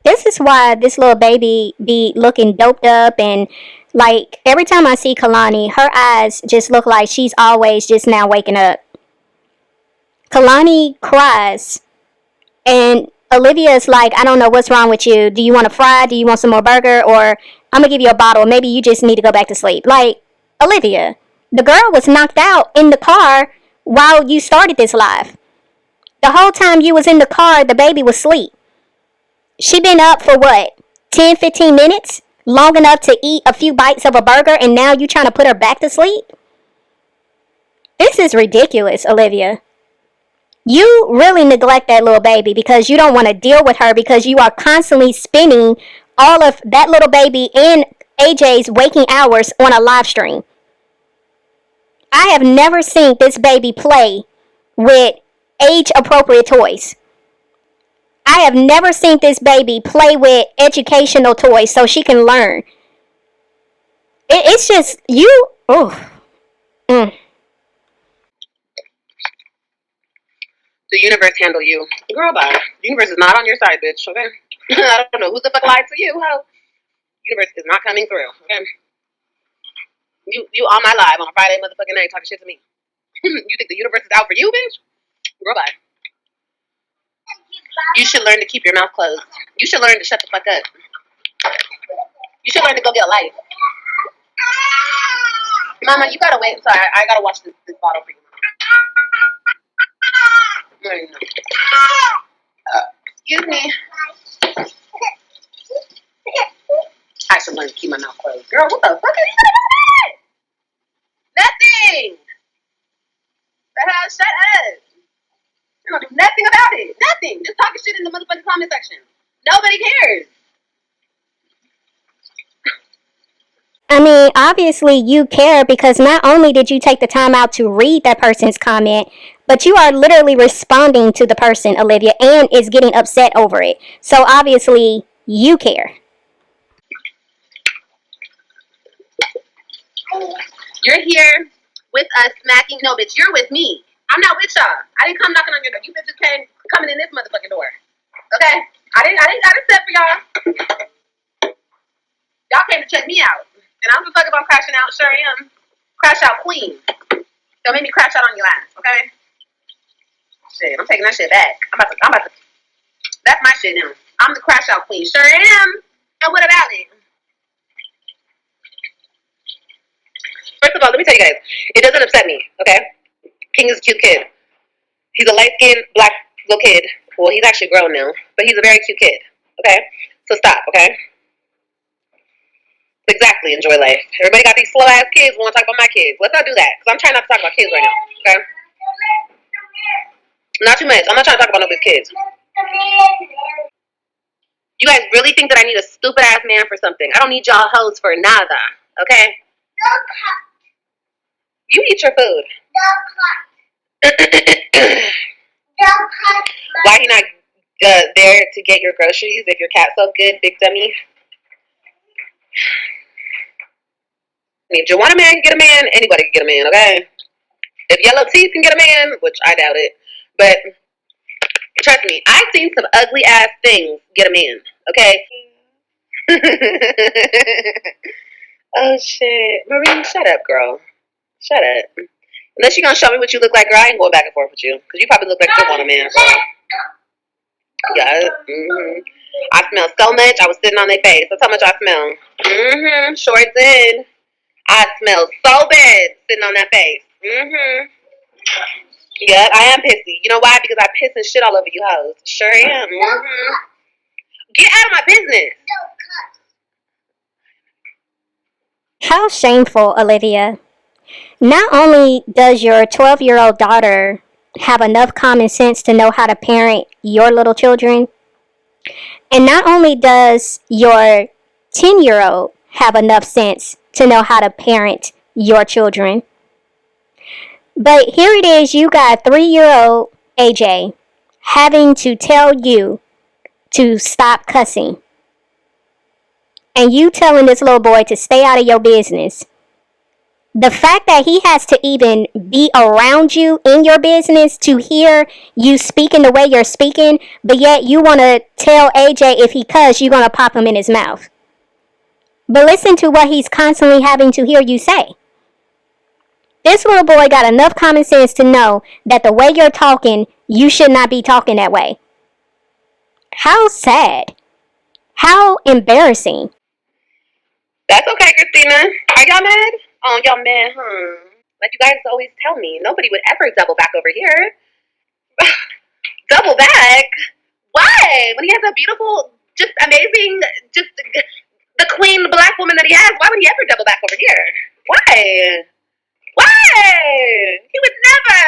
This is why this little baby be looking doped up, and like every time I see Kalani, her eyes just look like she's always just now waking up. Kalani cries, and Olivia's like, I don't know what's wrong with you. Do you want a fry? Do you want some more burger? Or I'm gonna give you a bottle. Maybe you just need to go back to sleep. Like, Olivia, the girl was knocked out in the car while you started this live. The whole time you was in the car, the baby was asleep. She been up for what? 10, 15 minutes? Long enough to eat a few bites of a burger, and now you trying to put her back to sleep? This is ridiculous, Olivia. You really neglect that little baby because you don't want to deal with her, because you are constantly spending all of that little baby and AJ's waking hours on a live stream. I have never seen this baby play with age appropriate toys. I have never seen this baby play with educational toys so she can learn. It's just you. Oh, mm. The universe handle you. Girl, bye. The universe is not on your side, bitch, okay? I don't know who the fuck lied to you, ho. The universe is not coming through, okay? You on my live on a Friday motherfucking night talking shit to me. You think the universe is out for you, bitch? Girl, bye. You should learn to keep your mouth closed. You should learn to shut the fuck up. You should learn to go get a life. Mama, you gotta wait until I gotta watch this bottle for you. Excuse me. I should learn to keep my mouth closed. Girl, what the fuck are you doing? Nothing. The hell, shut up. You don't do nothing about it. Nothing. Just talking shit in the motherfucking comment section. Nobody cares. I mean, obviously you care because not only did you take the time out to read that person's comment, but you are literally responding to the person, Olivia, and is getting upset over it. So obviously you care. You're here with us smacking. No, bitch, you're with me. I'm not with y'all. I didn't come knocking on your door. You bitches came coming in this motherfucking door. Okay? I didn't got a set for y'all. Y'all came to check me out. And I don't give a fuck if I'm crashing out. Sure am. Crash out queen. Don't make me crash out on your ass, okay? Shit, I'm taking that shit back. I'm about to that's my shit now. I'm the crash out queen. Sure am. And what about it? First of all, let me tell you guys, it doesn't upset me, okay? King is a cute kid. He's a light-skinned black little kid. Well, he's actually grown now, but he's a very cute kid, okay? So stop, okay? Exactly, enjoy life. Everybody got these slow-ass kids who want to talk about my kids. Let's not do that, because I'm trying not to talk about kids right now, okay? Not too much. I'm not trying to talk about nobody's kids. You guys really think that I need a stupid-ass man for something? I don't need y'all hoes for nada, okay? You eat your food. Why he not there to get your groceries if your cat's so good, big dummy? If Joanna man can get a man, anybody can get a man, okay? If Yellow Teeth can get a man, which I doubt it, but trust me, I've seen some ugly ass things get a man, okay? Oh shit. Marie, shut up, girl. Shut up. Unless you're gonna show me what you look like, girl, I ain't going back and forth with you. Because you probably look like Joanna man, girl. Yeah. Mm-hmm. I smell so much, I was sitting on their face. That's how much I smell. Mm-hmm. Sure did. I smell so bad sitting on that face. Mm-hmm. Yeah, I am pissy. You know why? Because I piss and shit all over you hoes. Sure am. Mm-hmm. Get out of my business. How shameful, Olivia. Not only does your 12-year-old daughter have enough common sense to know how to parent your little children, and not only does your 10-year-old have enough sense to know how to parent your children, but here it is, you got 3-year-old AJ having to tell you to stop cussing. And you telling this little boy to stay out of your business. The fact that he has to even be around you in your business to hear you speaking the way you're speaking, but yet you want to tell AJ if he cuss, you're going to pop him in his mouth. But listen to what he's constantly having to hear you say. This little boy got enough common sense to know that the way you're talking, you should not be talking that way. How sad. How embarrassing. That's okay, Christina. Are y'all mad? Oh, y'all mad, huh? Like you guys always tell me, nobody would ever double back over here. Double back? Why? When he has a beautiful, just amazing, just the queen black woman that he has, why would he ever double back over here? Why? Why? He would never,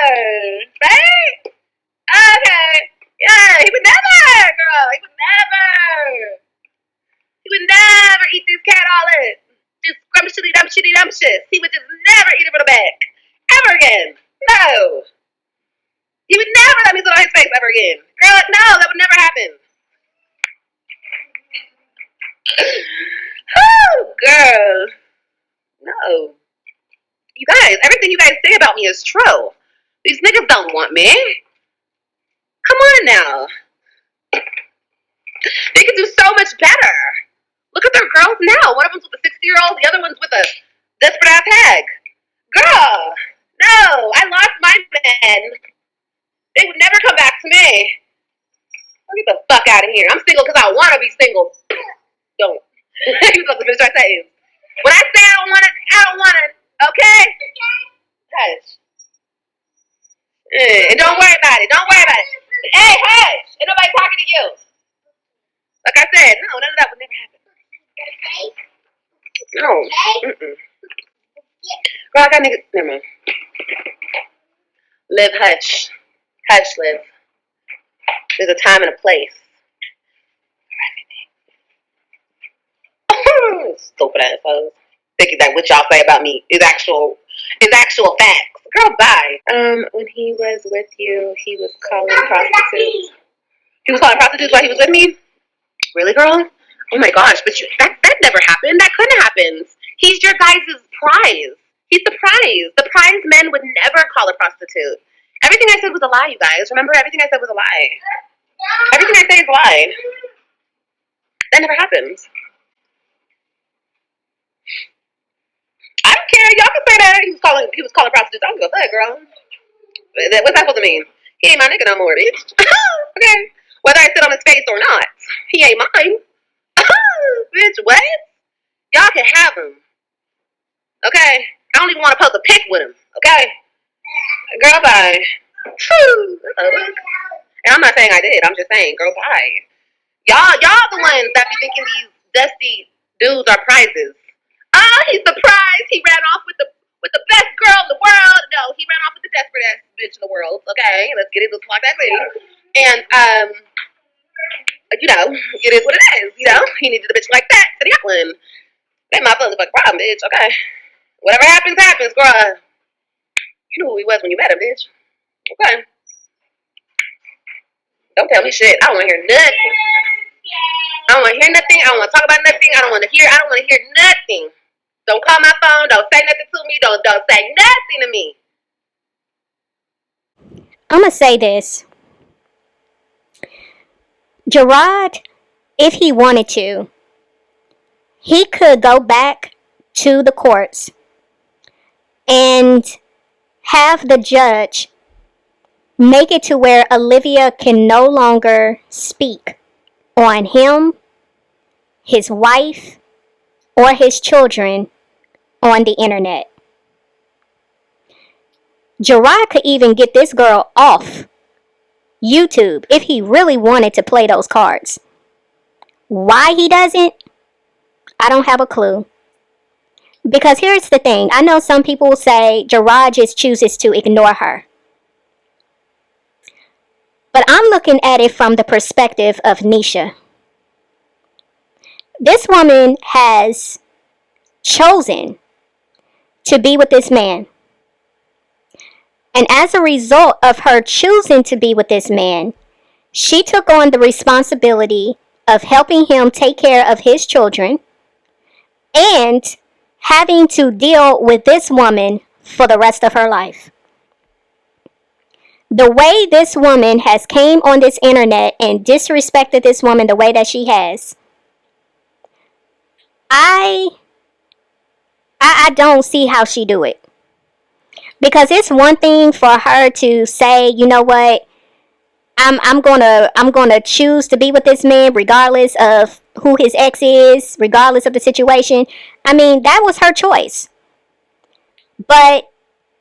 right? Okay. Yeah, he would never, girl. He would never. He would never eat these cat olives. Just scrumptious, dumptious. He would just never eat it from the back. again. No. He would never let me sit on his face ever again. Girl, no, that would never happen. Oh, girl. No. You guys, everything you guys say about me is true. These niggas don't want me. Come on now. They could do so much better. Look at their girls now. One of them's with a 60-year-old, the other one's with a desperate ass hag. Girl, no, I lost my men. They would never come back to me. Get the fuck out of here. I'm single because I want to be single. Don't. You're supposed to finish my sentence. When I say I don't want it, I don't want it. Okay? Hush. And don't worry about it. Don't worry about it. Hey, hush. Ain't nobody talking to you. Like I said, no, none of that would never happen. No. Mm-mm. Girl, I got niggas. Never mind. Live, hush. Hush, Liv. There's a time and a place. Stupid assholes. Thinking that what y'all say about me is actual facts. Girl, bye. When he was with you, he was calling prostitutes. He was calling prostitutes while he was with me? Really, girl? Oh my gosh, but that never happened. That couldn't happen. He's your guys' prize. He's the prize. The prize men would never call a prostitute. Everything I said was a lie, you guys. Remember, everything I said was a lie. Everything I say is a lie. That never happens. I don't care. Y'all can say that. He was calling prostitutes. I don't give a fuck, girl. What's that supposed to mean? He ain't my nigga no more, bitch. Okay. Whether I sit on his face or not, he ain't mine. Bitch, what? Y'all can have him. Okay? I don't even want to post a pic with him. Okay? Girl, bye. And I'm not saying I did. I'm just saying, girl, bye. Y'all the ones that be thinking these dusty dudes are prizes. Oh, he's the prize. He ran off with the best girl in the world. No, he ran off with the desperate ass bitch in the world. Okay, let's get it. Let's lock that thing. And you know, it is what it is. You know, he needed a bitch like that, so he got one. That my motherfucking problem, bitch. Okay, whatever happens, happens, girl. You knew who he was when you met him, bitch. Okay. Don't tell me shit. I don't want to hear nothing. I don't want to hear nothing. I don't want to talk about nothing. I don't want to hear nothing. Don't call my phone. Don't say nothing to me. Don't say nothing to me. I'm going to say this. Gerard, if he wanted to, he could go back to the courts and have the judge make it to where Olivia can no longer speak on him, his wife, or his children on the internet. Gerard could even get this girl off YouTube if he really wanted to play those cards. Why he doesn't, I don't have a clue. Because here's the thing. I know some people will say Gerard just chooses to ignore her. But I'm looking at it from the perspective of Nisha. This woman has chosen to be with this man. And as a result of her choosing to be with this man, she took on the responsibility of helping him take care of his children and having to deal with this woman for the rest of her life. The way this woman has came on this internet and disrespected this woman the way that she has, I don't see how she do it. Because it's one thing for her to say, you know what, I'm gonna choose to be with this man regardless of who his ex is, regardless of the situation. I mean, that was her choice. But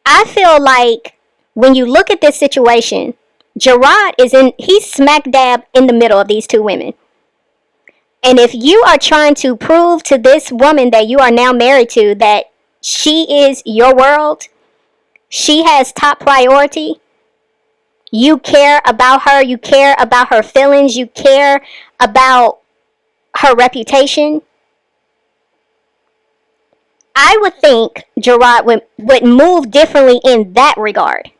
I feel like when you look at this situation, Gerard he's smack dab in the middle of these two women. And if you are trying to prove to this woman that you are now married to that she is your world, she has top priority, you care about her, you care about her feelings, you care about her reputation, I would think Gerard would move differently in that regard.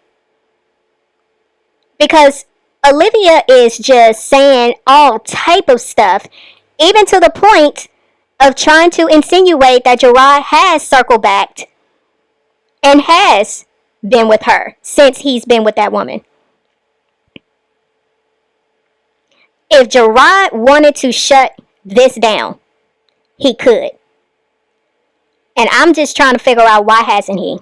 Because Olivia is just saying all type of stuff, even to the point of trying to insinuate that Gerard has circled back and has been with her since he's been with that woman. If Gerard wanted to shut this down, he could. And I'm just trying to figure out why hasn't he?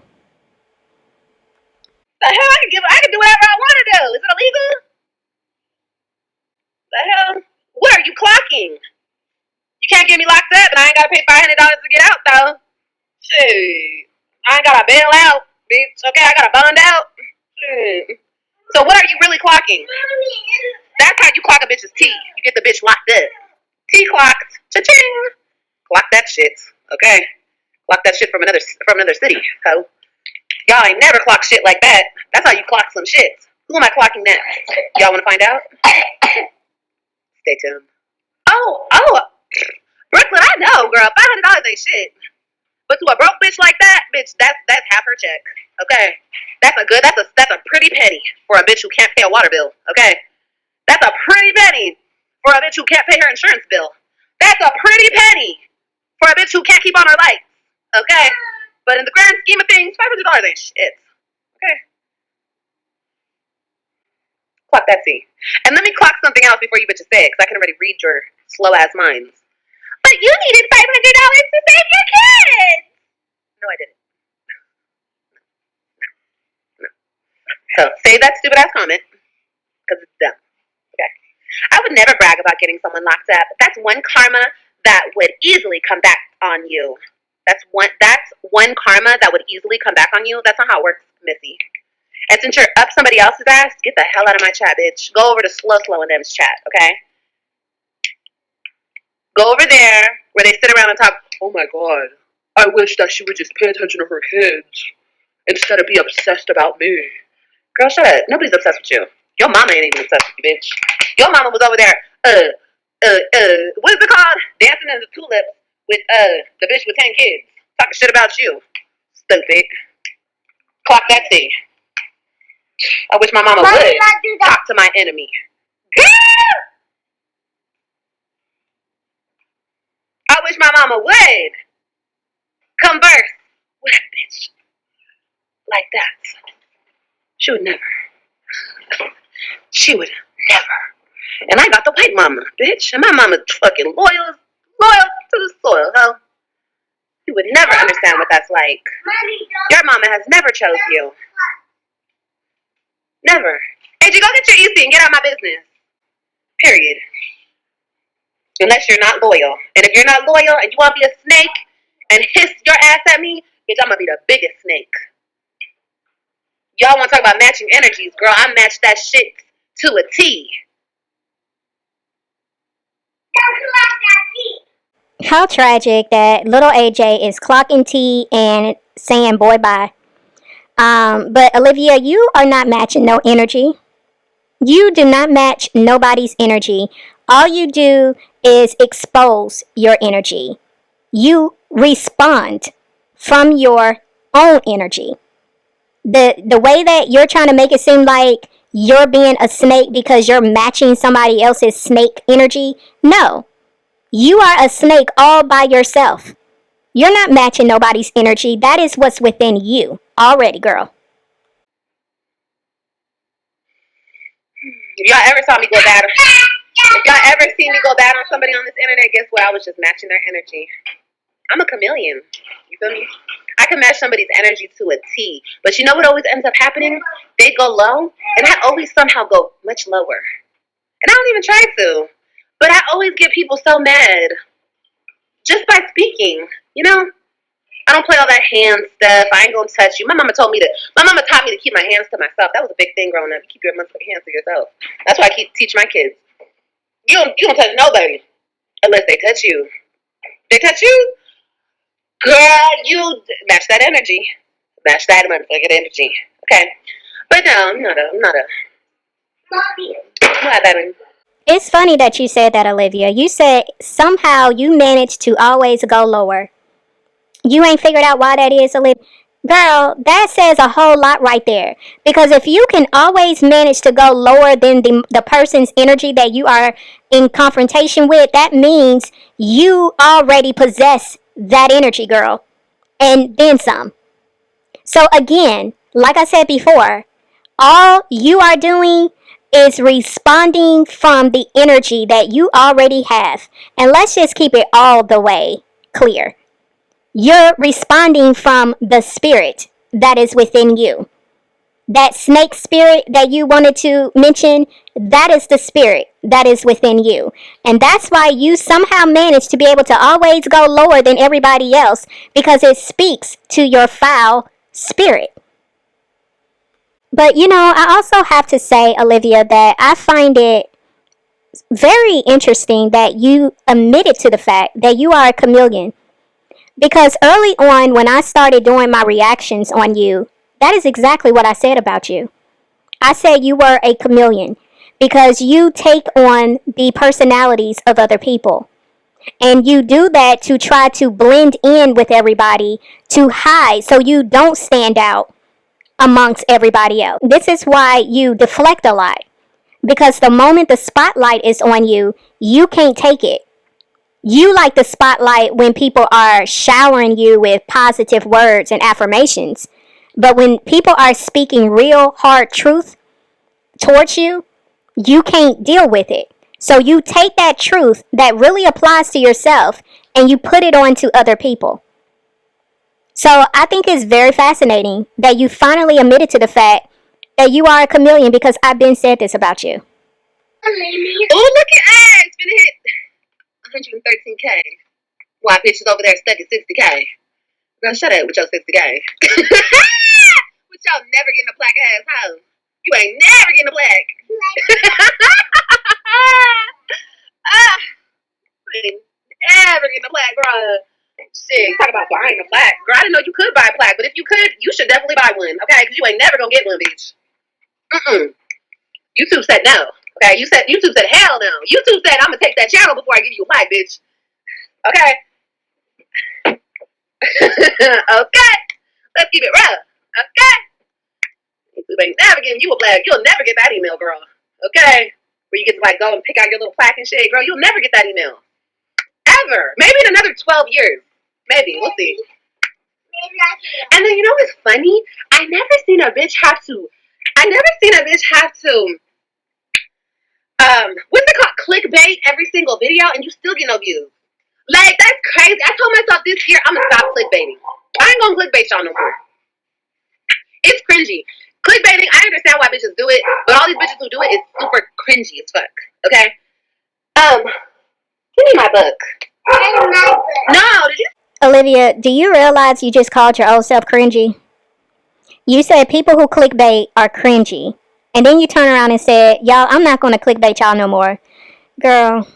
The hell, I can do whatever I want to do. Is it illegal? The hell? What are you clocking? You can't get me locked up, and I ain't gotta pay $500 to get out though. Shit, I ain't gotta bail out, bitch. Okay, I gotta bond out. Shit. So what are you really clocking? That's how you clock a bitch's T. You get the bitch locked up. T clocked. Cha-ching. Clock that shit. Okay. Clock that shit from another city. Ho. Y'all ain't never clocked shit like that. That's how you clock some shit. Who am I clocking next? Y'all want to find out? Stay tuned. Oh, Brooklyn, I know, girl. $500 ain't shit. But to a broke bitch like that, bitch, that's half her check. Okay, that's a pretty penny for a bitch who can't pay a water bill. Okay, that's a pretty penny for a bitch who can't pay her insurance bill. That's a pretty penny for a bitch who can't keep on her lights. Okay, but in the grand scheme of things, $500 ain't shit. Okay, clock that C. And let me clock something else before you bitches say it, because I can already read your slow ass minds. But you needed $500 to save your kids. No, I didn't. No. So save that stupid ass comment, because it's dumb. Okay. I would never brag about getting someone locked up. That's one karma that would easily come back on you. That's one karma that would easily come back on you. That's not how it works, Missy. And since you're up somebody else's ass, get the hell out of my chat, bitch. Go over to Slow and them's chat, okay? Go over there where they sit around and talk. Oh my god, I wish that she would just pay attention to her kids instead of be obsessed about me. Girl, shut up. Nobody's obsessed with you. Your mama ain't even obsessed with you, bitch. Your mama was over there, what is it called? Dancing in the tulips with, the bitch with 10 kids. Talking shit about you. Stupid. Clock that thing. I wish my mama would talk to my enemy. Girl! I wish my mama would converse with a bitch like that. She would never. She would never. And I got the white mama, bitch. And my mama's fucking loyal to the soil, huh? You would never understand what that's like. Your mama has never chose you. Never. AJ, go get your EC and get out of my business. Period. Unless you're not loyal. And if you're not loyal and you want to be a snake and hiss your ass at me, bitch, I'm going to be the biggest snake. Y'all want to talk about matching energies. Girl, I match that shit to a T. How tragic that little AJ is clocking T and saying boy bye. But Olivia, you are not matching no energy. You do not match nobody's energy. All you do is expose your energy. You respond from your own energy. The way that you're trying to make it seem like you're being a snake because you're matching somebody else's snake energy, no. You are a snake all by yourself. You're not matching nobody's energy. That is what's within you already, girl. If y'all ever saw me go bad, if y'all ever see me go bad on somebody on this internet, guess what? I was just matching their energy. I'm a chameleon. You feel me? I can match somebody's energy to a T. But you know what always ends up happening? They go low, and I always somehow go much lower. And I don't even try to. But I always get people so mad just by speaking, you know? I don't play all that hand stuff. I ain't gonna touch you. My mama taught me to keep my hands to myself. That was a big thing growing up. You keep your motherfucking hands to yourself. That's why I teach my kids. You don't touch nobody unless they touch you. They touch you, girl, you match that energy. Match that motherfucking energy. Okay. But no, I'm not a baby. It's funny that you said that, Olivia. You said somehow you managed to always go lower. You ain't figured out why that is, Olivia? Girl, that says a whole lot right there. Because if you can always manage to go lower than the person's energy that you are in confrontation with, that means you already possess that energy, girl. And then some. So, again, like I said before, all you are doing is responding from the energy that you already have. And let's just keep it all the way clear. You're responding from the spirit that is within you. That snake spirit that you wanted to mention, that is the spirit that is within you. And that's why you somehow manage to be able to always go lower than everybody else, because it speaks to your foul spirit. But I also have to say, Olivia, that I find it very interesting that you admitted to the fact that you are a chameleon. Because early on, when I started doing my reactions on you, that is exactly what I said about you. I said you were a chameleon because you take on the personalities of other people. And you do that to try to blend in with everybody, to hide so you don't stand out amongst everybody else. This is why you deflect a lot. Because the moment the spotlight is on you, you can't take it. You like the spotlight when people are showering you with positive words and affirmations. But when people are speaking real hard truth towards you, you can't deal with it. So you take that truth that really applies to yourself and you put it on to other people. So I think it's very fascinating that you finally admitted to the fact that you are a chameleon, because I've been said this about you. Oh, look at us! It's been hit 113K. Why bitches over there stuck at 60K? Girl, shut up with your 60K. With y'all never getting a plaque ass hoe. You ain't never getting a plaque. Never getting a plaque, bro. Shit, talk about buying a plaque. Girl, I didn't know you could buy a plaque, but if you could, you should definitely buy one, okay? Because you ain't never gonna get one, bitch. YouTube said no. Okay, YouTube said hell no. YouTube said I'm gonna take that channel before I give you a plaque, bitch. Okay. Okay. Let's keep it real. Okay. YouTube ain't never giving you a plaque. You'll never get that email, girl. Okay. Where you get to go and pick out your little plaque and shit, girl. You'll never get that email. Ever. Maybe in another 12 years. Maybe. We'll see. And then what's funny? I never seen a bitch have to what's it called? Clickbait every single video and you still get no views. Like, that's crazy. I told myself this year I'm gonna stop clickbaiting. I ain't gonna clickbait y'all no more. It's cringy. Clickbaiting, I understand why bitches do it, but all these bitches who do it is super cringy as fuck. Okay? Give me my book. No, did you? Olivia, do you realize you just called your old self cringy? You said people who clickbait are cringy. And then you turn around and said, y'all, I'm not going to clickbait y'all no more. Girl.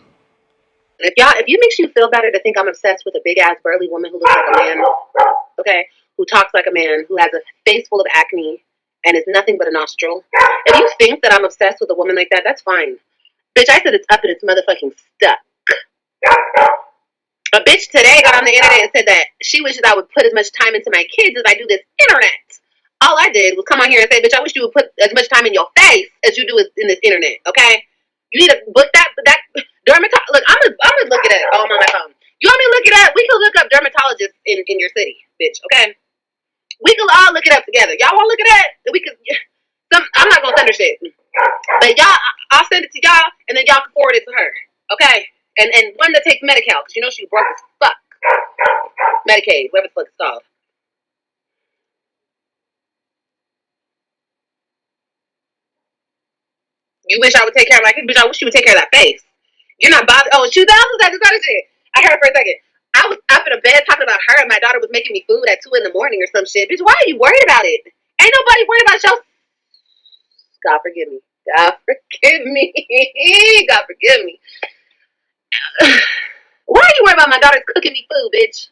If it makes you feel better to think I'm obsessed with a big ass burly woman who looks like a man, okay, who talks like a man, who has a face full of acne and is nothing but a nostril. If you think that I'm obsessed with a woman like that, that's fine. Bitch, I said it's up and it's motherfucking stuck. A bitch today got on the internet and said that she wishes I would put as much time into my kids as I do this internet. All I did was come on here and say, bitch, I wish you would put as much time in your face as you do in this internet, okay? You need to book that dermatologist. Look, I'm gonna look it up on my phone. You want me to look it up? We can look up dermatologists in your city, bitch, okay? We can all look it up together. Y'all want to look at that? We can. I'm not gonna send her shit, but I'll send it to y'all, and then y'all can forward it to her, okay? And one that takes Medi-Cal, because she broke as fuck. Medicaid, whatever the fuck it's called. You wish I would take care of my kids, bitch. I wish you would take care of that face. You're not bothered. Oh, 2000 that other shit. I heard for a second. I was up in a bed talking about her, and my daughter was making me food at 2 a.m. or some shit. Bitch, why are you worried about it? Ain't nobody worried about your. God forgive me. God forgive me. God forgive me. Why are you worried about my daughter cooking me food, bitch?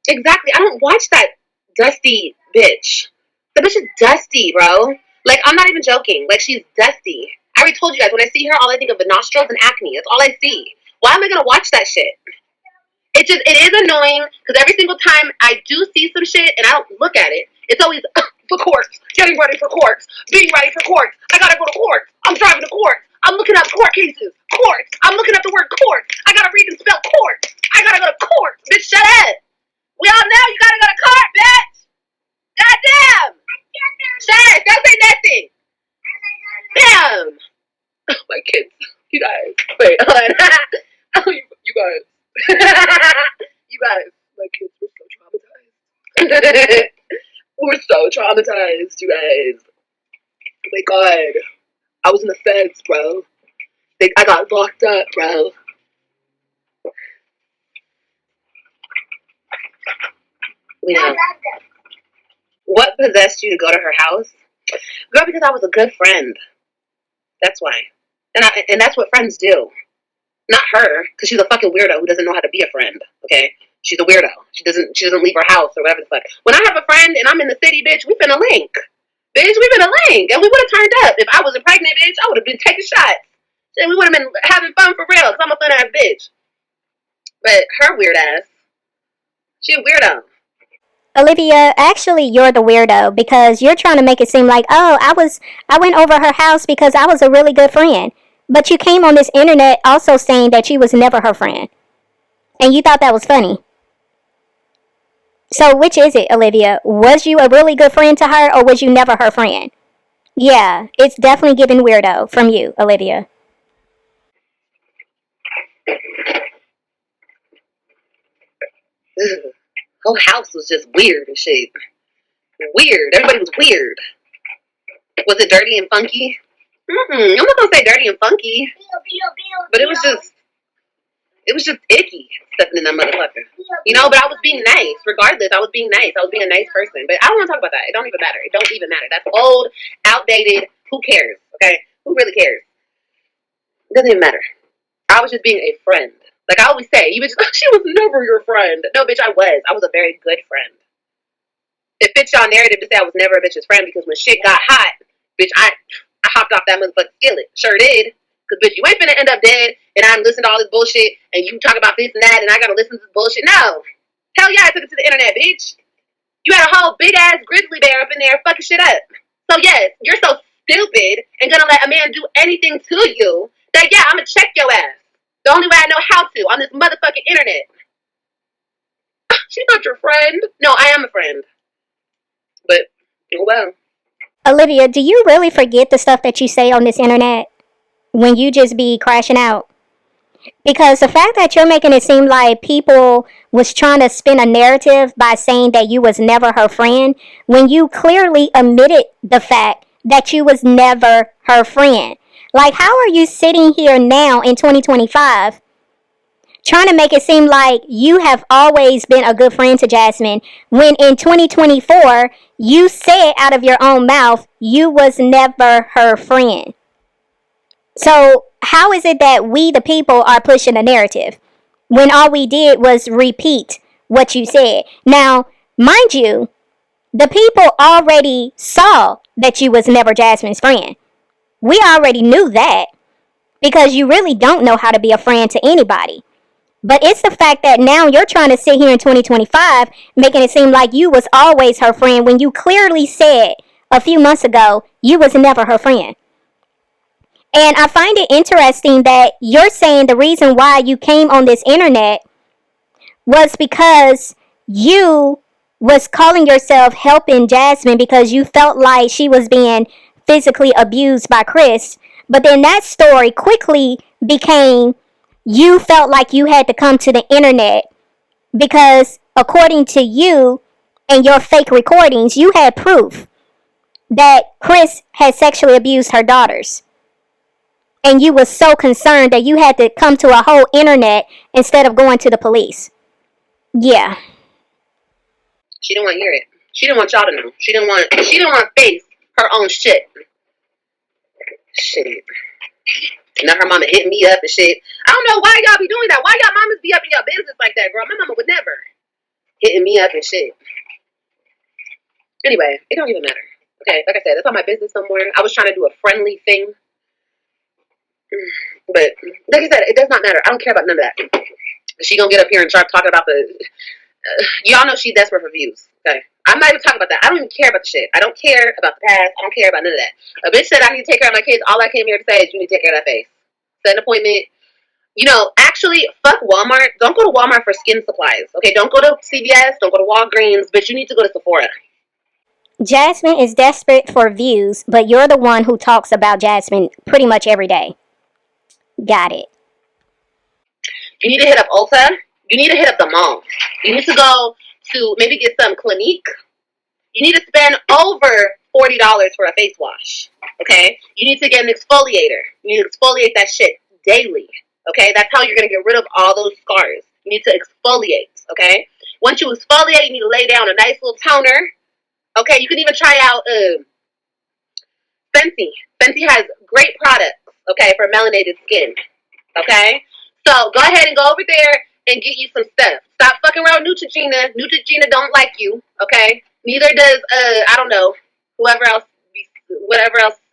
Exactly. I don't watch that dusty bitch. The bitch is dusty, bro. Like, I'm not even joking. Like, she's dusty. I already told you guys, when I see her, all I think of the nostrils and acne. That's all I see. Why am I gonna watch that shit? it is annoying because every single time I do see some shit and I don't look at it, it's always for court, getting ready for court, being ready for court. I gotta go to court. I'm driving to court. I'm looking up court cases. Court. I'm looking up the word court. I gotta read and spell court. I gotta go to court. Bitch, shut up. We all know you gotta go to court, bitch. Goddamn. Shut up. Don't say nothing. Damn. My kids. You guys. Wait, hold on. You guys. You guys. My kids were so traumatized. We're so traumatized, you guys. Oh my god. I was in the feds, bro. I got locked up, bro. You know. What possessed you to go to her house? Girl, because I was a good friend. That's why. And that's what friends do. Not her, because she's a fucking weirdo who doesn't know how to be a friend. Okay? She's a weirdo. She doesn't leave her house or whatever the fuck. When I have a friend and I'm in the city, bitch, we finna link. Bitch, we finna link. And we would have turned up. If I wasn't pregnant, bitch, I would have been taking shots. And we would have been having fun for real, because I'm a fun ass bitch. But her weird ass, she a weirdo. Olivia, actually, you're the weirdo because you're trying to make it seem like, oh, I went over her house because I was a really good friend. But you came on this internet also saying that you was never her friend. And you thought that was funny. So which is it, Olivia? Was you a really good friend to her or was you never her friend? Yeah, it's definitely giving weirdo from you, Olivia. Ugh. Whole house was just weird and shit. Weird. Everybody was weird. Was it dirty and funky? I'm not gonna say dirty and funky, but it was just icky stepping in that motherfucker. You know, but I was being nice. Regardless, I was being nice. I was being a nice person. But I don't want to talk about that. It don't even matter. It don't even matter. That's old, outdated. Who cares? Okay? Who really cares? It doesn't even matter. I was just being a friend. Like I always say, you bitch, she was never your friend. No, bitch, I was. I was a very good friend. It fits y'all narrative to say I was never a bitch's friend because when shit got hot, bitch, I hopped off that motherfucking skillet. Sure did. Cause bitch, you ain't finna end up dead and I'm listening to all this bullshit and you talk about this and that and I gotta listen to this bullshit. No. Hell yeah, I took it to the internet, bitch. You had a whole big ass grizzly bear up in there fucking shit up. So yes, you're so stupid and gonna let a man do anything to you that yeah, I'ma check your ass. The only way I know how to on this motherfucking internet. She's not your friend. No, I am a friend. But oh well. Olivia, do you really forget the stuff that you say on this internet when you just be crashing out? Because the fact that you're making it seem like people was trying to spin a narrative by saying that you was never her friend when you clearly admitted the fact that you was never her friend. Like, how are you sitting here now in 2025 trying to make it seem like you have always been a good friend to Jasmine when in 2024 you said out of your own mouth you was never her friend? So how is it that we the people are pushing a narrative when all we did was repeat what you said? Now, mind you, the people already saw that you was never Jasmine's friend. We already knew that because you really don't know how to be a friend to anybody. But it's the fact that now you're trying to sit here in 2025 making it seem like you was always her friend when you clearly said a few months ago you was never her friend. And I find it interesting that you're saying the reason why you came on this internet was because you was calling yourself helping Jasmine because you felt like she was being physically abused by Chris. But then that story quickly became you felt like you had to come to the internet because according to you and your fake recordings, you had proof that Chris had sexually abused her daughters. And you was so concerned that you had to come to a whole internet instead of going to the police. Yeah. She didn't want to hear it. She didn't want y'all to know. She didn't want to face her own shit. Shit. Now her mama hit me up and shit. I don't know why y'all be doing that. Why y'all mamas be up in your business like that, girl? My mama would never. Hitting me up and shit. Anyway, it don't even matter. Okay, like I said, that's not my business no more. I was trying to do a friendly thing. But, like I said, it does not matter. I don't care about none of that. She gonna get up here and start talking about the. Y'all know she's desperate for views. Okay, I'm not even talking about that. I don't even care about the shit. I don't care about the past. I don't care about none of that. A bitch said I need to take care of my kids. All I came here to say is you need to take care of that face. Set an appointment. You know, actually, fuck Walmart. Don't go to Walmart for skin supplies. Okay, don't go to CVS. Don't go to Walgreens. Bitch, you need to go to Sephora. Jasmine is desperate for views, but you're the one who talks about Jasmine pretty much every day. Got it. You need to hit up Ulta. You need to hit up the mall. You need to go to maybe get some Clinique. You need to spend over $40 for a face wash. Okay? You need to get an exfoliator. You need to exfoliate that shit daily. Okay? That's how you're gonna get rid of all those scars. You need to exfoliate. Okay? Once you exfoliate, you need to lay down a nice little toner. Okay? You can even try out Fenty. Fenty has great products. Okay, for melanated skin. Okay? So go ahead and go over there and get you some stuff. Stop fucking around Neutrogena. Neutrogena don't like you. Okay? Neither does I don't know, whatever else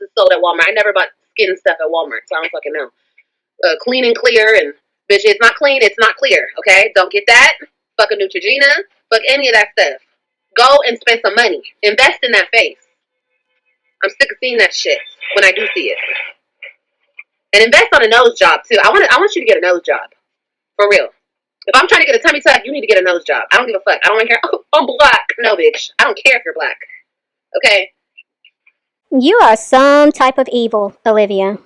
is sold at Walmart. I never bought skin stuff at Walmart, so I don't fucking know. Clean and clear and bitch, it's not clean, it's not clear. Okay? Don't get that. Fuck a Neutrogena. Fuck any of that stuff. Go and spend some money. Invest in that face. I'm sick of seeing that shit when I do see it. And invest on a nose job too. I want you to get a nose job. For real. If I'm trying to get a tummy tuck, you need to get a nose job. I don't give a fuck. I don't care. Oh, I'm black. No, bitch. I don't care if you're black. Okay? You are some type of evil, Olivia.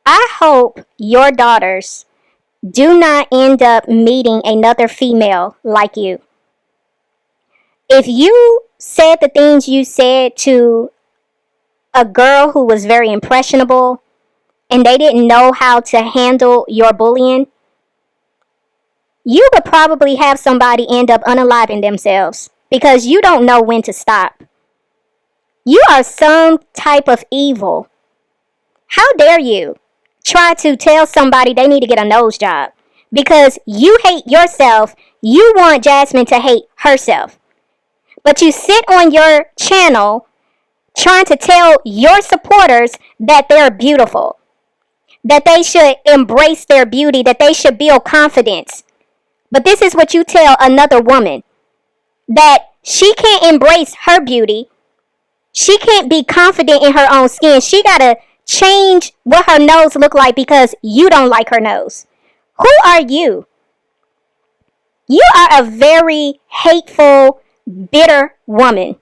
I hope your daughters do not end up meeting another female like you. If you said the things you said to a girl who was very impressionable and they didn't know how to handle your bullying, you would probably have somebody end up unaliving themselves because you don't know when to stop. You are some type of evil. How dare you try to tell somebody they need to get a nose job because you hate yourself. You want Jasmine to hate herself. But you sit on your channel trying to tell your supporters that they're beautiful, that they should embrace their beauty, that they should build confidence. But this is what you tell another woman, that she can't embrace her beauty. She can't be confident in her own skin. She got to change what her nose look like because you don't like her nose. Who are you? You are a very hateful, bitter woman.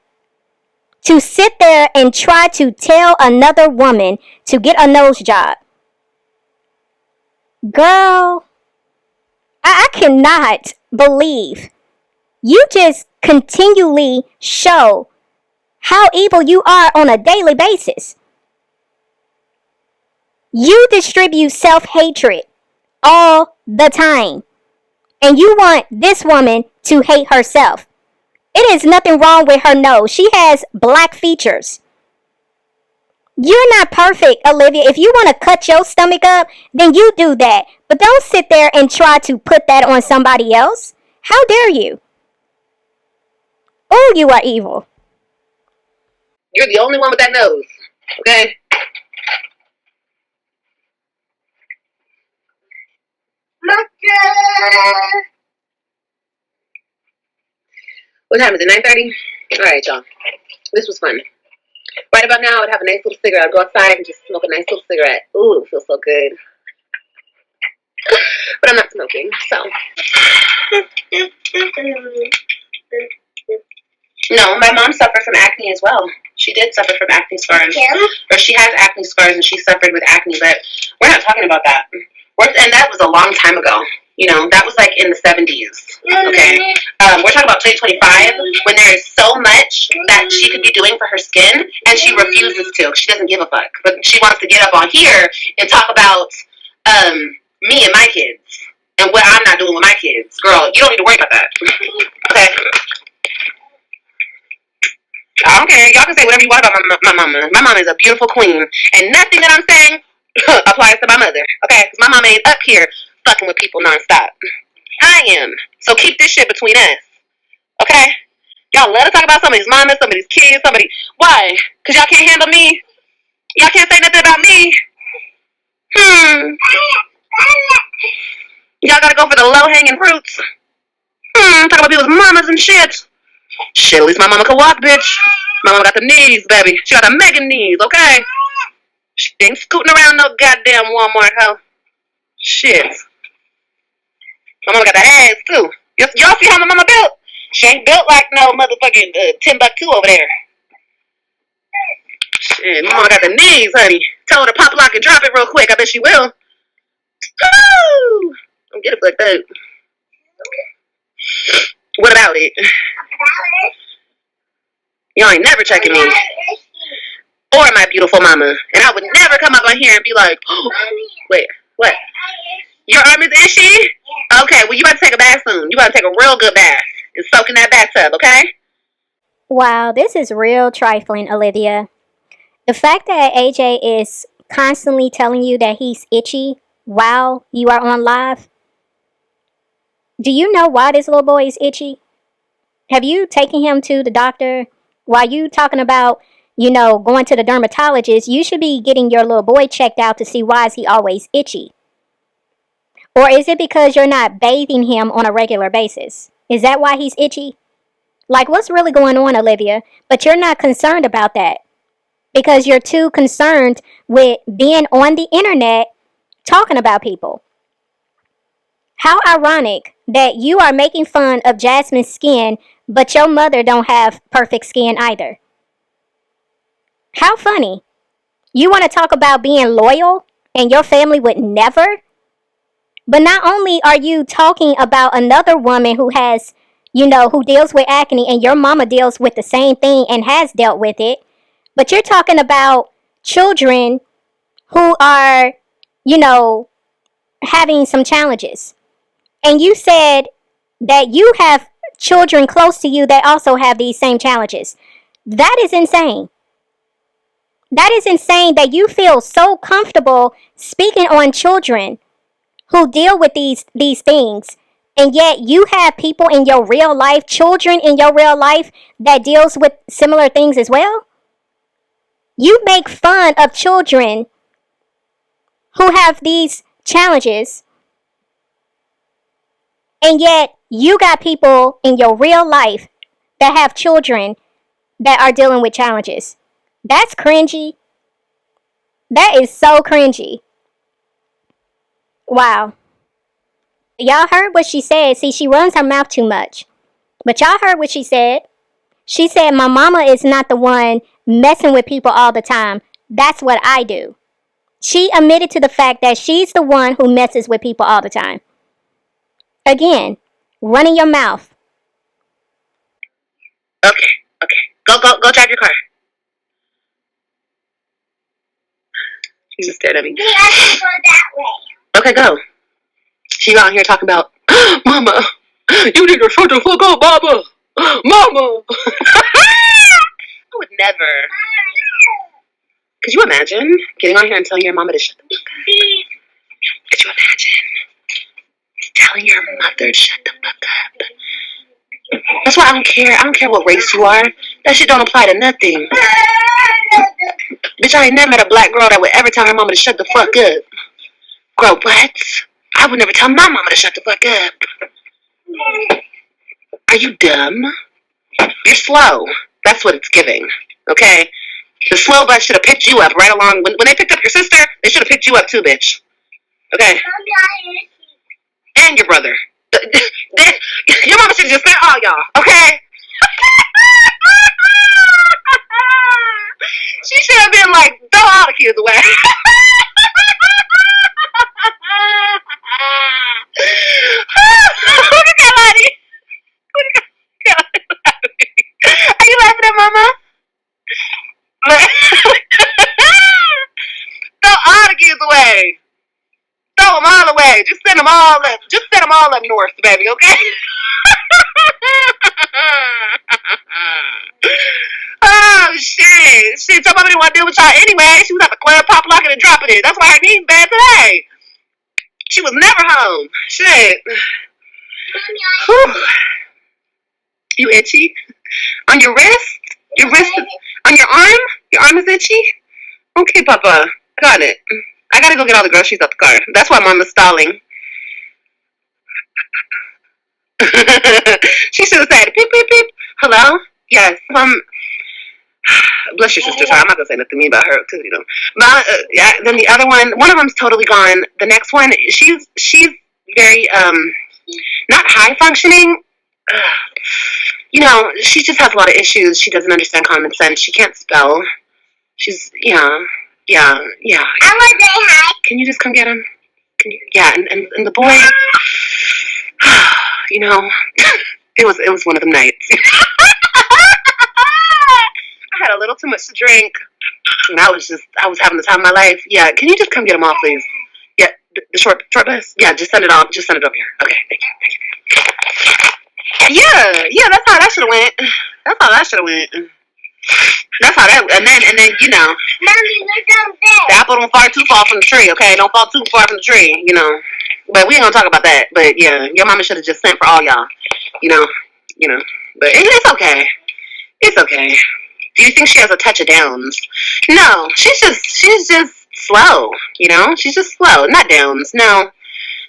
To sit there and try to tell another woman to get a nose job. Girl, I cannot believe you just continually show how evil you are on a daily basis. You distribute self-hatred all the time. And you want this woman to hate herself. It is nothing wrong with her nose. She has black features. You're not perfect, Olivia. If you want to cut your stomach up, then you do that. But don't sit there and try to put that on somebody else. How dare you? Oh, you are evil. You're the only one with that nose. Okay? What time is it? 9:30? Alright, y'all. This was fun. Right about now, I would have a nice little cigarette. I'd go outside and just smoke a nice little cigarette. Ooh, it feels so good. But I'm not smoking, so. No, my mom suffered from acne as well. She did suffer from acne scars. Or she has acne scars and she suffered with acne, but we're not talking about that. And that was a long time ago. You know, that was like in the 70s. Okay? We're talking about 2025 when there is so much that she could be doing for her skin and she refuses to. She doesn't give a fuck. But she wants to get up on here and talk about me and my kids and what I'm not doing with my kids. Girl, you don't need to worry about that. Okay? I don't care. Y'all can say whatever you want about my mama. My mama is a beautiful queen. And nothing that I'm saying applies to my mother. Okay? Because my mama ain't up here fucking with people nonstop. I am. So keep this shit between us. Okay? Y'all love to talk about somebody's mama, somebody's kids, somebody. Why? Because y'all can't handle me? Y'all can't say nothing about me? Y'all gotta go for the low-hanging fruits. Talking about people's mamas and shit. Shit, at least my mama can walk, bitch. My mama got the knees, baby. She got the mega knees, okay? She ain't scooting around no goddamn Walmart, hoe. Shit. My mama got the ass, too. Y'all see how my mama built? She ain't built like no motherfucking Timbuktu over there. Shit, my mama got the knees, honey. Tell her to pop lock and drop it real quick. I bet she will. Woo! Don't get it like that. What about it? Y'all ain't never checking me. Or my beautiful mama. And I would never come up on here and be like, oh, wait, what? Your arm is itchy? Okay, well, you about to take a bath soon. You about to take a real good bath and soak in that bathtub, okay? Wow, this is real trifling, Olivia. The fact that AJ is constantly telling you that he's itchy while you are on live, do you know why this little boy is itchy? Have you taken him to the doctor? While you talking about, going to the dermatologist, you should be getting your little boy checked out to see why is he always itchy. Or is it because you're not bathing him on a regular basis? Is that why he's itchy? Like, what's really going on, Olivia? But you're not concerned about that because you're too concerned with being on the internet talking about people. How ironic that you are making fun of Jasmine's skin, but your mother don't have perfect skin either. How funny. You want to talk about being loyal and your family would never? But not only are you talking about another woman who has, who deals with acne and your mama deals with the same thing and has dealt with it, but you're talking about children who are, having some challenges. And you said that you have children close to you that also have these same challenges. That is insane. That is insane that you feel so comfortable speaking on children who deal with these things, and yet you have people in your real life, children in your real life that deals with similar things as well. You make fun of children who have these challenges, and yet you got people in your real life that have children that are dealing with challenges. That's cringy. That is so cringy. Wow. Y'all heard what she said. See, she runs her mouth too much. But y'all heard what she said. She said, my mama is not the one messing with people all the time. That's what I do. She admitted to the fact that she's the one who messes with people all the time. Again, running your mouth. Okay. Go drive your car. She just stared at me. I can go that way. Okay, go. She out here talking about, Mama, you need to shut the fuck up, Mama. Mama. I would never. Could you imagine getting on here and telling your mama to shut the fuck up? Could you imagine telling your mother to shut the fuck up? That's why I don't care. I don't care what race you are. That shit don't apply to nothing. Bitch, I ain't never met a black girl that would ever tell her mama to shut the fuck up. Girl, what? I would never tell my mama to shut the fuck up. Are you dumb? You're slow. That's what it's giving. Okay? The slow bus should have picked you up right along. When they picked up your sister, they should have picked you up too, bitch. Okay? And your brother. Your mama should have just said all y'all. Okay? She should have been like, throw all the kids away. Look at that lady. Are you laughing at mama? Throw all the kids away. Throw them all away. Just send them all up. Just send them all up north, baby, okay? Oh, shit. Shit, your mama didn't want to deal with y'all anyway. She was at the club, pop locking and dropping it. That's why her knees bad today. She was never home. Shit. Whew. You itchy? On your wrist? Your wrist? On your arm? Your arm is itchy? Okay, Papa. Got it. I gotta go get all the groceries out the car. That's why Mama's stalling. She should have said, beep, beep, beep. Hello? Yes. Bless your sister. Sorry, I'm not gonna say nothing mean about her because you know. But yeah, then the other one of them's totally gone. The next one, she's very not high functioning. You know, she just has a lot of issues. She doesn't understand common sense. She can't spell. She's yeah. I want to say hi. Can you just come get him? Yeah, and the boy, you know, it was one of them nights. I had a little too much to drink, and I was having the time of my life. Yeah, can you just come get him off, please? Yeah, the short bus. Yeah, just send it off. Just send it over here. Okay, thank you. Yeah, that's how that should have went. That's how that should have went. That's how that, and then you know, Mommy, look the apple don't fall from the tree. Okay, don't fall too far from the tree. You know, but we ain't gonna talk about that. But yeah, your mama should have just sent for all y'all. You know. But it's okay. It's okay. Do you think she has a touch of Downs? No, she's just slow. You know, she's just slow, not Downs. No.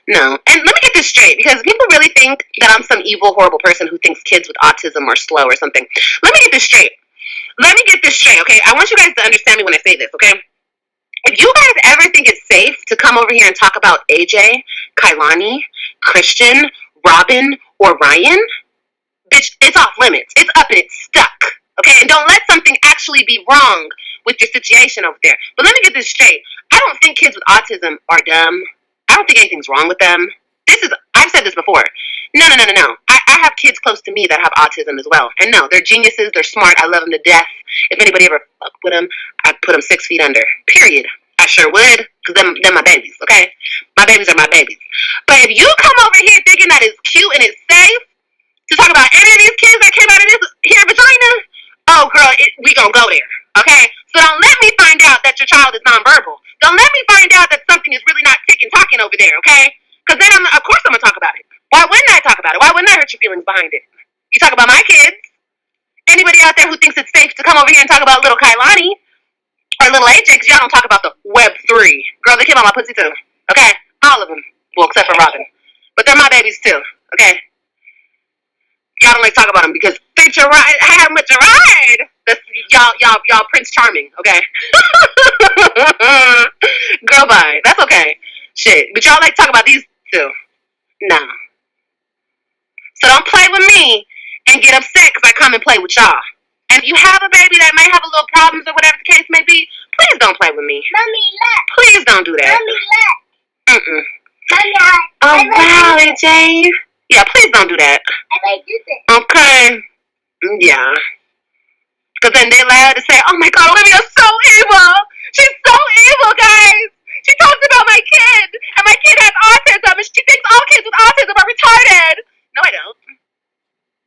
And let me get this straight, because people really think that I'm some evil, horrible person who thinks kids with autism are slow or something. Let me get this straight. Okay? I want you guys to understand me when I say this, okay? If you guys ever think it's safe to come over here and talk about AJ, Kailani, Christian, Robin, or Ryan, bitch, it's off limits. It's up and it's stuck. Okay? And don't let something actually be wrong with your situation over there. But let me get this straight. I don't think kids with autism are dumb. I don't think anything's wrong with them. I've said this before. No. I have kids close to me that have autism as well. And no, they're geniuses. They're smart. I love them to death. If anybody ever fucked with them, I'd put them 6 feet under. Period. I sure would. Because they're my babies, okay? My babies are my babies. But if you come over here thinking that it's cute and it's safe to talk about any of these kids that came out of this here vagina, oh, girl, we gonna go there, okay? So don't let me find out that your child is nonverbal. Don't let me find out that something is really not talking over there, okay? Because then, of course, I'm gonna talk about it. Why wouldn't I talk about it? Why wouldn't I hurt your feelings behind it? You talk about my kids. Anybody out there who thinks it's safe to come over here and talk about little Kailani or little AJ, because y'all don't talk about the Web3. Girl, they came out my pussy too, okay? All of them. Well, except for Robin. But they're my babies too, okay? Y'all don't like to talk about them because they have much to ride. That's y'all Prince Charming, okay? Girl, bye. That's okay. Shit. But y'all like to talk about these two. No. So don't play with me and get upset because I come and play with y'all. And if you have a baby that may have a little problems or whatever the case may be, please don't play with me. Mommy, look. Please don't do that. Mommy, look. Mommy, oh, wow, AJ. Yeah, please don't do that. Okay. Yeah. Because then they're allowed to say, oh my God, Olivia's so evil. She's so evil, guys. She talks about my kid, and my kid has autism, and she thinks all kids with autism are retarded. No, I don't.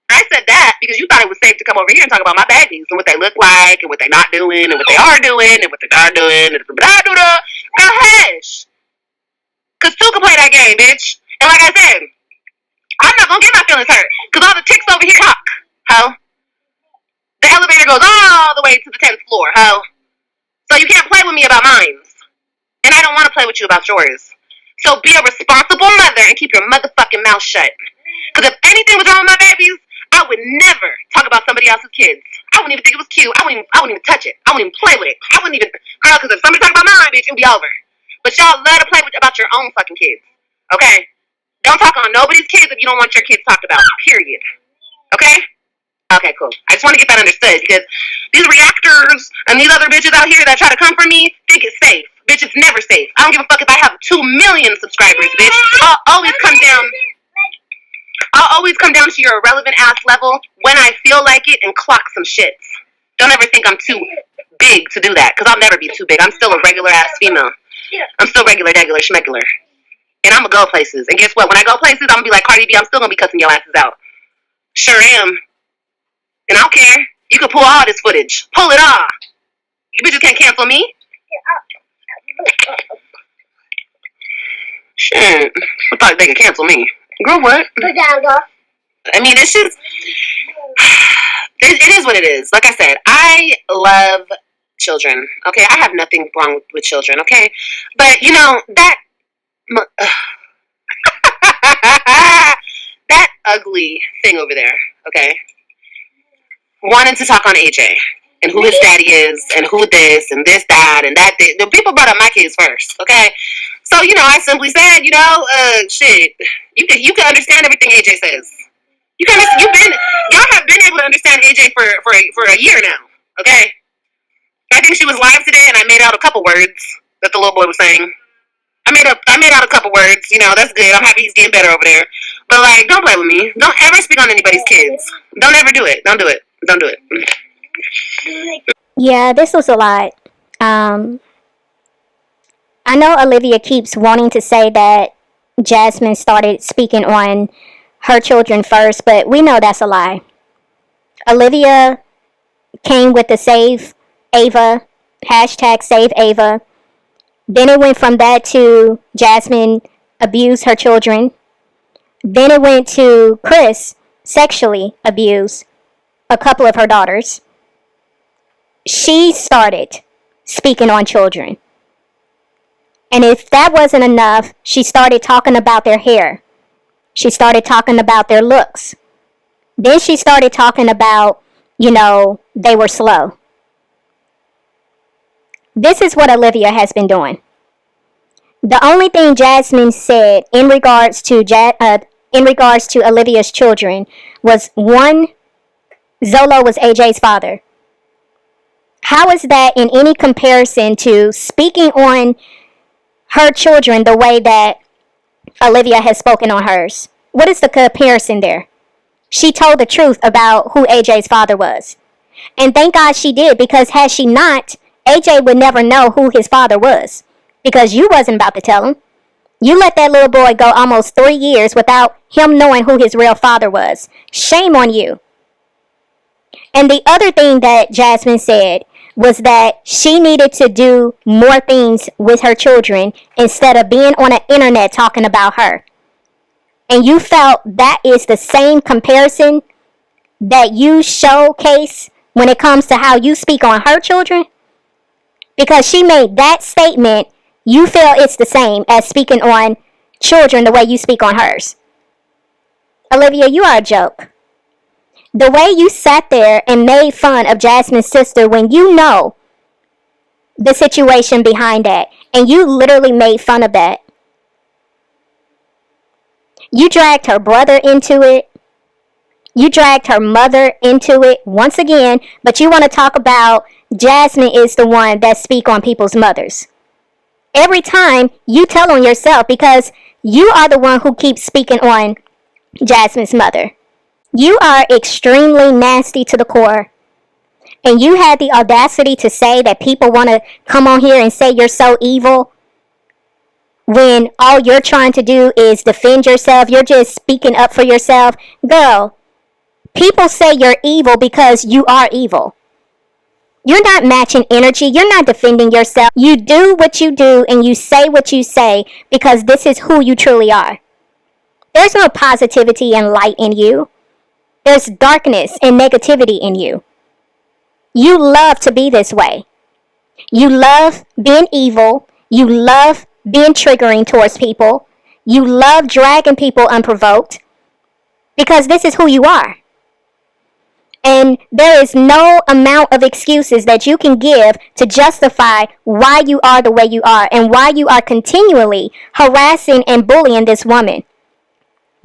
I said that because you thought it was safe to come over here and talk about my babies and what they look like and what they're not doing and what they are doing and what they are doing and blah, blah, blah. Girl, hush. Because two can play that game, bitch. And like I said, I'm not going to get my feelings hurt because all the chicks over here talk, ho. The elevator goes all the way to the 10th floor, ho. So you can't play with me about mine. And I don't want to play with you about yours. So be a responsible mother and keep your motherfucking mouth shut. Because if anything was wrong with my babies, I would never talk about somebody else's kids. I wouldn't even think it was cute. I wouldn't even touch it. I wouldn't even play with it. I wouldn't even, girl, because if somebody talk about mine, bitch, it'll be over. But y'all love to play about your own fucking kids. Okay? Don't talk on nobody's kids if you don't want your kids talked about. Period. Okay? Okay, cool. I just want to get that understood because these reactors and these other bitches out here that try to come for me think it's safe. Bitch, it's never safe. I don't give a fuck if I have 2 million subscribers, bitch. I'll always come down to your irrelevant ass level when I feel like it and clock some shits. Don't ever think I'm too big to do that, because I'll never be too big. I'm still a regular ass female. I'm still regular, schmegular. And I'm gonna go places. And guess what? When I go places, I'm gonna be like Cardi B, I'm still gonna be cussing your asses out. Sure am. And I don't care. You can pull all this footage. Pull it all. You bitches can't cancel me. Shit. I thought they could cancel me. Girl, what? I mean, it's just... It is what it is. Like I said, I love children. Okay? I have nothing wrong with children. Okay? But, you know, that... ugly thing over there, okay, wanting to talk on AJ and who his daddy is and who this and this, that, and that. The people brought up my kids first, okay? So, I simply said, shit, you can understand everything AJ says. Y'all have been able to understand AJ for a year now, okay? I think she was live today, and I made out a couple words that the little boy was saying. I made out a couple words. That's good. I'm happy he's getting better over there. But don't play with me. Don't ever speak on anybody's kids. Don't ever do it. Don't do it. Don't do it. Yeah, this was a lot. I know Olivia keeps wanting to say that Jasmine started speaking on her children first, but we know that's a lie. Olivia came with the Save Ava, hashtag Save Ava. Then it went from that to Jasmine abused her children. Then it went to Chris sexually abused a couple of her daughters. She started speaking on children. And if that wasn't enough, she started talking about their hair. She started talking about their looks. Then she started talking about, they were slow. This is what Olivia has been doing. The only thing Jasmine said in regards to Olivia's children was, one, Zolo was AJ's father. How is that in any comparison to speaking on her children the way that Olivia has spoken on hers? What is the comparison there? She told the truth about who AJ's father was. And thank God she did, because had she not, AJ would never know who his father was, because you wasn't about to tell him. You let that little boy go almost 3 years without him knowing who his real father was. Shame on you. And the other thing that Jasmine said was that she needed to do more things with her children instead of being on the internet talking about her. And you felt that is the same comparison that you showcase when it comes to how you speak on her children? Because she made that statement, you feel it's the same as speaking on children the way you speak on hers. Olivia, you are a joke. The way you sat there and made fun of Jasmine's sister when you know the situation behind that, and you literally made fun of that. You dragged her brother into it. You dragged her mother into it once again, but you want to talk about Jasmine is the one that speak on people's mothers. Every time you tell on yourself, because you are the one who keeps speaking on Jasmine's mother. You are extremely nasty to the core. And you had the audacity to say that people want to come on here and say you're so evil, when all you're trying to do is defend yourself. You're just speaking up for yourself. Girl, people say you're evil because you are evil. You're not matching energy. You're not defending yourself. You do what you do and you say what you say because this is who you truly are. There's no positivity and light in you. There's darkness and negativity in you. You love to be this way. You love being evil. You love being triggering towards people. You love dragging people unprovoked because this is who you are. And there is no amount of excuses that you can give to justify why you are the way you are and why you are continually harassing and bullying this woman,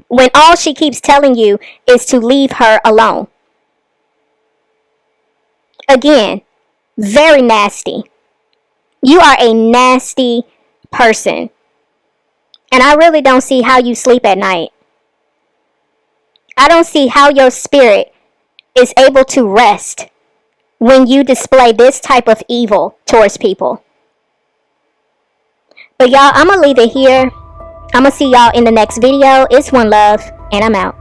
when all she keeps telling you is to leave her alone. Again, very nasty. You are a nasty person. And I really don't see how you sleep at night. I don't see how your spirit is able to rest when you display this type of evil towards people. But y'all, I'm going to leave it here. I'm going to see y'all in the next video. It's OneLove, and I'm out.